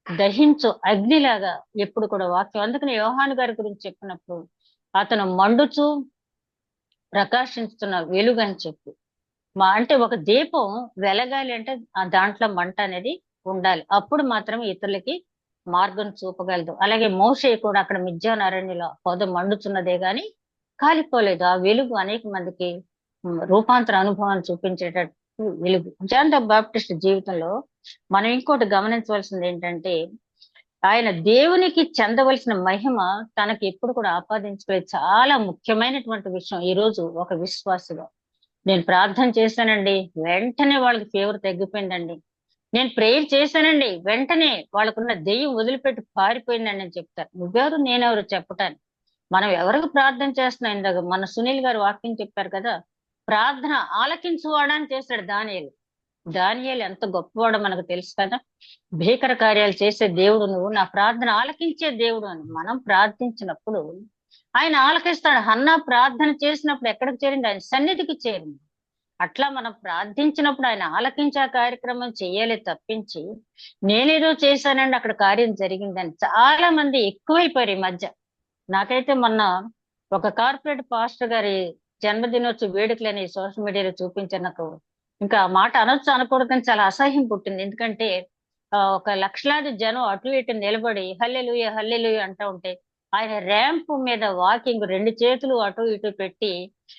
దహించు అగ్నిలాగా ఎప్పుడు కూడా వాక్యం. అందుకని యోహాను గారి గురించి చెప్పినప్పుడు అతను మండుచు ప్రకాశిస్తున్న వెలుగు అని చెప్పి, అంటే ఒక దీపం వెలగాలి అంటే ఆ దాంట్లో మంట అనేది ఉండాలి. అప్పుడు మాత్రం ఇతరులకి మార్గం చూపగలదు. అలాగే మోషే కూడా అక్కడ మిద్యాన్ అరణ్యంలో పొద మండుచున్నదే గాని కాలిపోలేదు. ఆ వెలుగు అనేక మందికి రూపాంతర అనుభవాన్ని చూపించేటట్టు వెలుగు. జాన్ ద బాప్టిస్ట్ జీవితంలో మనం ఇంకోటి గమనించవలసింది ఏంటంటే, ఆయన దేవునికి చెందవలసిన మహిమ తనకి ఎప్పుడు కూడా ఆపాదించుకునే చాలా ముఖ్యమైనటువంటి విషయం. ఈ రోజు ఒక విశ్వాసిగా నేను ప్రార్థన చేశానండి, వెంటనే వాళ్ళకి ఫీవర్ తగ్గిపోయిందండి. నేను ప్రేయర్ చేశానండి, వెంటనే వాళ్ళకున్న దెయ్యం వదిలిపెట్టి పారిపోయిందండి అని చెప్తారు. నువ్వెవరు నేనెవరు చెప్పటానికి? మనం ఎవరికి ప్రార్థన చేస్తున్నాం? ఇందాక మన సునీల్ గారు వాక్యం చెప్పారు కదా, ప్రార్థన ఆలకించువాడా అని చేశాడు దానియేలు. దానియేలు ఎంత గొప్పవాడో మనకు తెలుసు కదా. భీకర కార్యాలు చేసే దేవుడు నువ్వు, నా ప్రార్థన ఆలకించే దేవుడు అని మనం ప్రార్థించినప్పుడు ఆయన ఆలకిస్తాడు. హన్నా ప్రార్థన చేసినప్పుడు ఎక్కడికి చేరింది? ఆయన సన్నిధికి చేరింది. అట్లా మనం ప్రార్థించినప్పుడు ఆయన ఆలకించే కార్యక్రమం చెయ్యాలి తప్పించి, నేనేదో చేశానండి అక్కడ కార్యం జరిగిందని చాలా మంది ఎక్కువైపోయారు ఈ మధ్య. నాకైతే మొన్న ఒక కార్పొరేట్ పాస్టర్ గారి జన్మదినోత్సవ వేడుకలని సోషల్ మీడియాలో చూపించారు. నాకు ఇంకా ఆ మాట అనొచ్చు అనకూడదని చాలా అసహ్యం పుట్టింది. ఎందుకంటే ఒక లక్షలాది జనం అటు ఇటు నిలబడి హల్లెలూయా హల్లెలూయా అంటూ ఉంటే, ఆయన ర్యాంప్ మీద వాకింగ్ 2 చేతులు అటు ఇటు పెట్టి,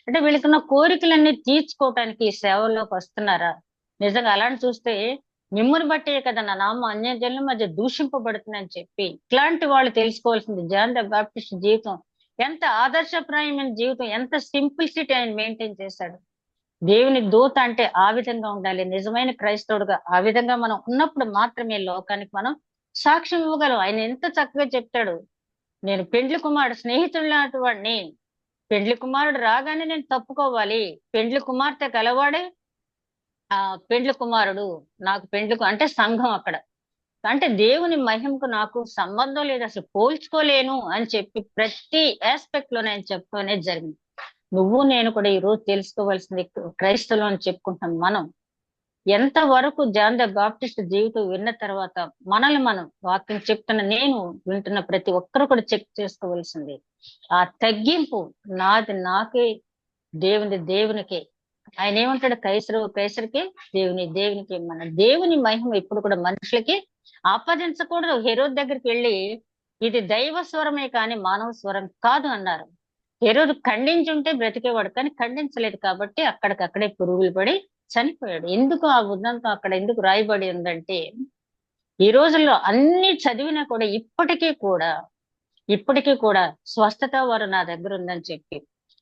అంటే వీళ్ళకున్న కోరికలన్నీ తీర్చుకోవటానికి ఈ సేవల్లోకి వస్తున్నారా? నిజంగా అలాంటి చూస్తే మిమ్మల్ని బట్టే కదా నా నామం అన్యజనుల మధ్య దూషింపబడుతుందని చెప్పి, ఇట్లాంటి వాళ్ళు తెలుసుకోవాల్సింది జాన్ ద బాప్టిస్ట్ జీవితం ఎంత ఆదర్శప్రాయమైన జీవితం, ఎంత సింప్లిసిటీ ఆయన మెయింటైన్ చేశాడు. దేవుని దూత అంటే ఆ విధంగా ఉండాలి. నిజమైన క్రైస్తవుడుగా ఆ విధంగా మనం ఉన్నప్పుడు మాత్రమే లోకానికి మనం సాక్ష్యం ఇవ్వగలం. ఆయన ఎంత చక్కగా చెప్తాడు, నేను పెండ్లి కుమారుడు స్నేహితుడు లాంటి వాడిని, పెండ్లి కుమారుడు రాగానే నేను తప్పుకోవాలి, పెండ్లి కుమార్తె కలవాడే ఆ పెండ్లి కుమారుడు, నాకు అంటే సంఘం అక్కడ. అంటే దేవుని మహిమకు నాకు సంబంధం లేదు, అసలు పోల్చుకోలేను అని చెప్పి ప్రతి ఆస్పెక్ట్ లో నేను చెప్పడం అనేది జరిగింది. నువ్వు నేను కూడా ఈ రోజు తెలుసుకోవాల్సింది, క్రైస్తవులు అని చెప్పుకుంటాం మనం, ఎంత వరకు జాన్ ద బాప్టిస్ట్ జీవితం విన్న తర్వాత మనల్ని మనం వాక్యం చెప్తున్న నేను వింటున్న ప్రతి ఒక్కరు కూడా చెక్ చేసుకోవాల్సింది. ఆ తగ్గింపు నాది నాకే, దేవుని దేవునికే. ఆయన ఏమంటాడు? కైసరు కైసరికే, దేవుని దేవునికి. మన దేవుని మహిమ ఎప్పుడు కూడా మనుషులకి ఆపాదించకూడదు. హెరోద్ దగ్గరికి వెళ్ళి ఇది దైవ స్వరమే కానీ మానవ స్వరం కాదు అన్నారు. హెరోదు ఖండించుంటే బ్రతికేవాడు, కానీ ఖండించలేదు కాబట్టి అక్కడికక్కడే పురుగులు పడి చనిపోయాడు. ఎందుకు ఆ ఉదంతం అక్కడ ఎందుకు రాయబడి ఉందంటే, ఈ రోజుల్లో అన్ని చదివినా కూడా ఇప్పటికీ కూడా స్వస్థత వారు నా దగ్గర ఉందని చెప్పి,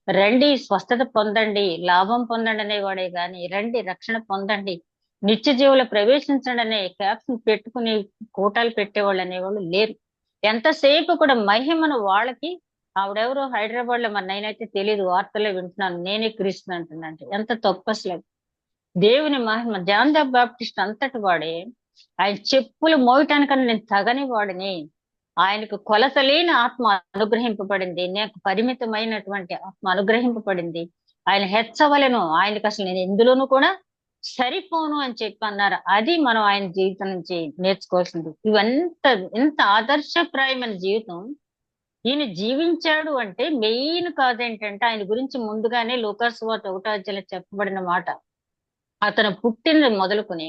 రండి స్వస్థత పొందండి, లాభం పొందండి అనేవాడే గాని, రండి రక్షణ పొందండి, నిత్య జీవులు ప్రవేశించండి అనే క్యాప్షన్ పెట్టుకుని కూటాలు పెట్టేవాళ్ళు అనేవాళ్ళు లేరు. ఎంతసేపు కూడా మహిమను వాళ్ళకి, ఆవిడెవరో హైదరాబాద్ లో, మరి నేనైతే తెలియదు, వార్తల్లో వింటున్నాను, నేనే క్రీస్తు అంటున్నాంటే ఎంత తప్పు అసలు. దేవుని మహిమ, జాన్ ద బాప్టిస్ట్ అంతటి వాడే ఆయన చెప్పులు మోయటానికన్నా నేను తగని వాడిని, ఆయనకు కొలత లేని ఆత్మ అనుగ్రహింపబడింది, నాకు పరిమితమైనటువంటి ఆత్మ అనుగ్రహింపబడింది, ఆయన హెచ్చవలను, ఆయనకు అసలు నేను ఎందులోనూ కూడా సరిపోను అని చెప్పి అన్నారు. అది మనం ఆయన జీవితం నుంచి నేర్చుకోవాల్సింది. ఎంత ఆదర్శప్రాయమైన జీవితం ఈయన జీవించాడు అంటే మెయిన్ కాదేంటంటే, ఆయన గురించి ముందుగానే లూకాసు వార్త 1వ అధ్యాయంలో చెప్పబడిన మాట, అతను పుట్టిన మొదలుకొని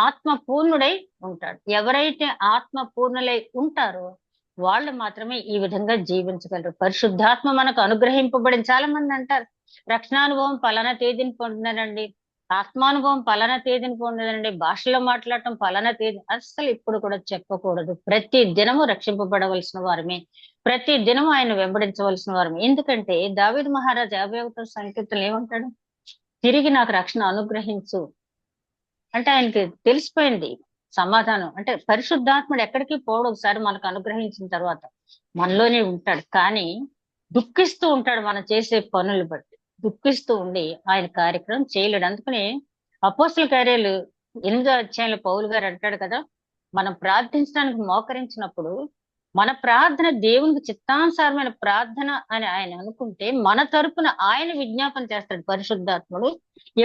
ఆత్మ పూర్ణుడై ఉంటాడు. ఎవరైతే ఆత్మ పూర్ణులై ఉంటారో వాళ్ళు మాత్రమే ఈ విధంగా జీవించగలరు. పరిశుద్ధాత్మ మనకు అనుగ్రహింపబడింది. చాలా మంది అంటారు రక్షణానుభవం పలానా తేదీని పొందినానండి, ఆత్మానుభవం పలానా తేదీని పొందినండి, భాషలో మాట్లాడటం పలానా తేదీ. అస్సలు ఇప్పుడు కూడా చెప్పకూడదు. ప్రతి దినము రక్షింపబడవలసిన వారమే, ప్రతి దినము ఆయన వెంబడించవలసిన వారమే. ఎందుకంటే దావీదు మహారాజు 51వ సంకీర్తనలో ఏమంటాడు? తిరిగి నాకు రక్షణ అనుగ్రహించు అంటే ఆయనకి తెలిసిపోయింది సమాధానం. అంటే పరిశుద్ధాత్ముడు ఎక్కడికి పోవడం, ఒకసారి మనకు అనుగ్రహించిన తర్వాత మనలోనే ఉంటాడు, కానీ దుఃఖిస్తూ ఉంటాడు మనం చేసే పనులు బట్టి. దుఃఖిస్తూ ఉండి ఆయన కార్యక్రమం చేయలేడు. అందుకని అపోస్తల కార్యాలు 8వ అధ్యాయంలో పౌలు గారు అంటాడు కదా, మనం ప్రార్థించడానికి మోకరించినప్పుడు మన ప్రార్థన దేవునికి చిత్తానుసారమైన ప్రార్థన అని ఆయన అనుకుంటే మన తరపున ఆయన విజ్ఞాపన చేస్తాడు పరిశుద్ధాత్ముడు.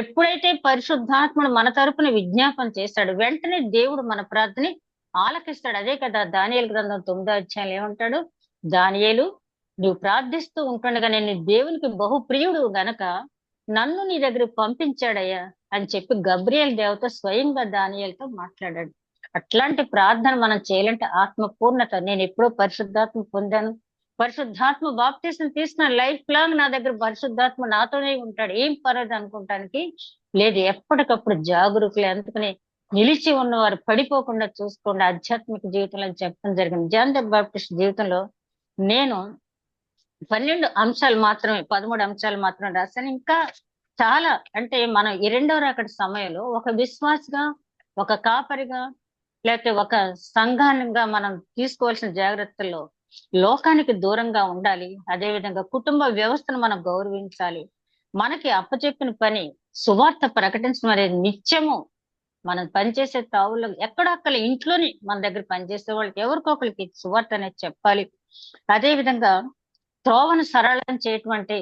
ఎప్పుడైతే పరిశుద్ధాత్ముడు మన తరపున విజ్ఞాపన చేస్తాడు, వెంటనే దేవుడు మన ప్రార్థన ఆలకిస్తాడు. అదే కదా దానియేలు గ్రంథం 9వ అధ్యాయంలో ఏమంటాడు? దానియేలు, నువ్వు ప్రార్థిస్తూ ఉంటుండగా నేను దేవునికి బహుప్రియుడు గనక నన్ను నీ దగ్గరికి పంపించాడయ్యా అని చెప్పి గబ్రియల్ దేవత స్వయంగా దానియేలుతో మాట్లాడాడు. అట్లాంటి ప్రార్థన మనం చేయాలంటే ఆత్మ పూర్ణత. నేను ఎప్పుడో పరిశుద్ధాత్మ పొందాను, పరిశుద్ధాత్మ బాప్తీసం తీసుకున్న, లైఫ్ లాంగ్ నా దగ్గర పరిశుద్ధాత్మ నాతోనే ఉంటాడు, ఏం పర్వాలేదు అనుకుంటానికి లేదు. ఎప్పటికప్పుడు జాగరూకులే. అందుకని నిలిచి ఉన్నవారు పడిపోకుండా చూసుకోండి ఆధ్యాత్మిక జీవితంలో చెప్పడం జరిగింది. జాన్ ద బాప్టిస్ట్ జీవితంలో నేను 12 అంశాలు మాత్రమే, 13 అంశాలు మాత్రమే రాశాను. ఇంకా చాలా, అంటే మనం ఈ రెండవ రాకడ సమయంలో ఒక విశ్వాసగా, ఒక కాపరిగా, లేకపోతే ఒక సంఘానిగా మనం తీసుకోవాల్సిన జాగ్రత్తల్లో లోకానికి దూరంగా ఉండాలి. అదే విధంగా కుటుంబ వ్యవస్థను మనం గౌరవించాలి. మనకి అప్పచెప్పిన పని సువార్త ప్రకటించడం అనేది నిత్యము మనం పనిచేసే తావుల్లో ఎక్కడక్కడ ఇంట్లోనే మన దగ్గర పనిచేసే వాళ్ళకి ఎవరికొకరికి సువార్త అనేది చెప్పాలి. అదే విధంగా త్రోవను సరళం చేయటం అంటే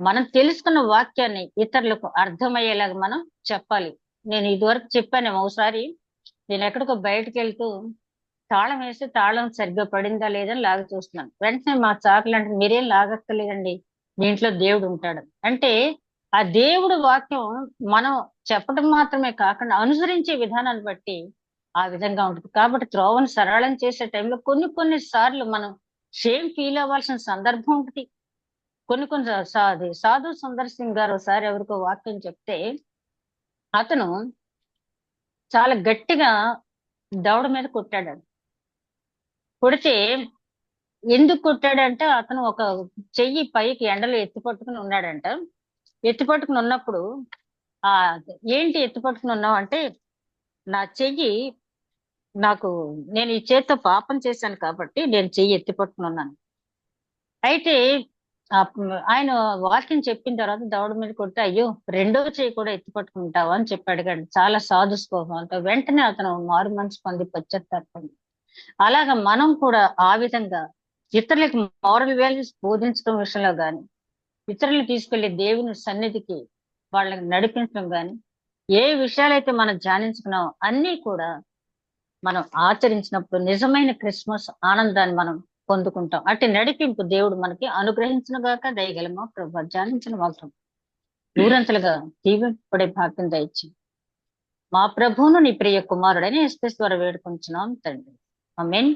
మనం తెలుసుకున్న వాక్యాన్ని ఇతరులకు అర్థమయ్యేలాగా మనం చెప్పాలి. నేను ఇదివరకు చెప్పాను, ఒకసారి నేను ఎక్కడికో బయటకు వెళ్తూ తాళం వేస్తే తాళం సరిగ్గా పడిందా లేదని లాగి చూస్తున్నాను. వెంటనే మా చాకులు అంటే, మీరేం లాగక్కర్లేదండి, దీంట్లో దేవుడు ఉంటాడు అంటే, ఆ దేవుడు వాక్యం మనం చెప్పడం మాత్రమే కాకుండా అనుసరించే విధానాన్ని బట్టి ఆ విధంగా ఉంటుంది. కాబట్టి త్రోవను సరళం చేసే టైంలో కొన్ని సార్లు మనం షేమ్ ఫీల్ అవ్వాల్సిన సందర్భం ఉంటుంది. కొన్ని సాధు సుందర్ సింగ్ గారు ఒకసారి ఎవరికో వాక్యం చెప్తే అతను చాలా గట్టిగా దవడ మీద కొట్టాడు. కొడితే ఎందుకు కొట్టాడంటే, అతను ఒక చెయ్యి పైకి ఎండలో ఎత్తి పట్టుకుని ఉన్నాడంట. ఎత్తి పట్టుకుని ఉన్నప్పుడు ఆ ఏంటి ఎత్తి పట్టుకుని ఉన్నావు అంటే, నా చెయ్యి నాకు, నేను ఈ చేత్తో పాపం చేశాను కాబట్టి నేను చెయ్యి ఎత్తి పట్టుకుని ఉన్నాను. అయితే ఆయన వాక్యం చెప్పిన తర్వాత దవడ మీద కొడితే, అయ్యో రెండో చెయ్యి కూడా ఎత్తి పట్టుకుంటావా అని చెప్పి అడిగాడు చాలా సాధు స్వభావంతో. వెంటనే అతను మారు మనసు పొంది పశ్చాత్తాపండి. అలాగా మనం కూడా ఆ విధంగా ఇతరులకు మోరల్ వాల్యూస్ బోధించడం విషయంలో గాని, ఇతరులు తీసుకెళ్లి దేవుని సన్నిధికి వాళ్ళని నడిపించడం గాని, ఏ విషయాలైతే మనం ధ్యానించుకున్నామో అన్నీ కూడా మనం ఆచరించినప్పుడు నిజమైన క్రిస్మస్ ఆనందాన్ని మనం పొందుకుంటాం. అట్టి నడిపింపు దేవుడు మనకి అనుగ్రహించిన గాక దయగలమా ప్రభు ధ్యానించిన వాక్యం నూరంతలుగా దీవింపబడే భాగ్యం దయచి మా ప్రభువును నీ ప్రియ కుమారుడని ఎస్పీస్ ద్వారా వేడుకుంటున్నాం తండ్రి. ఆమేన్.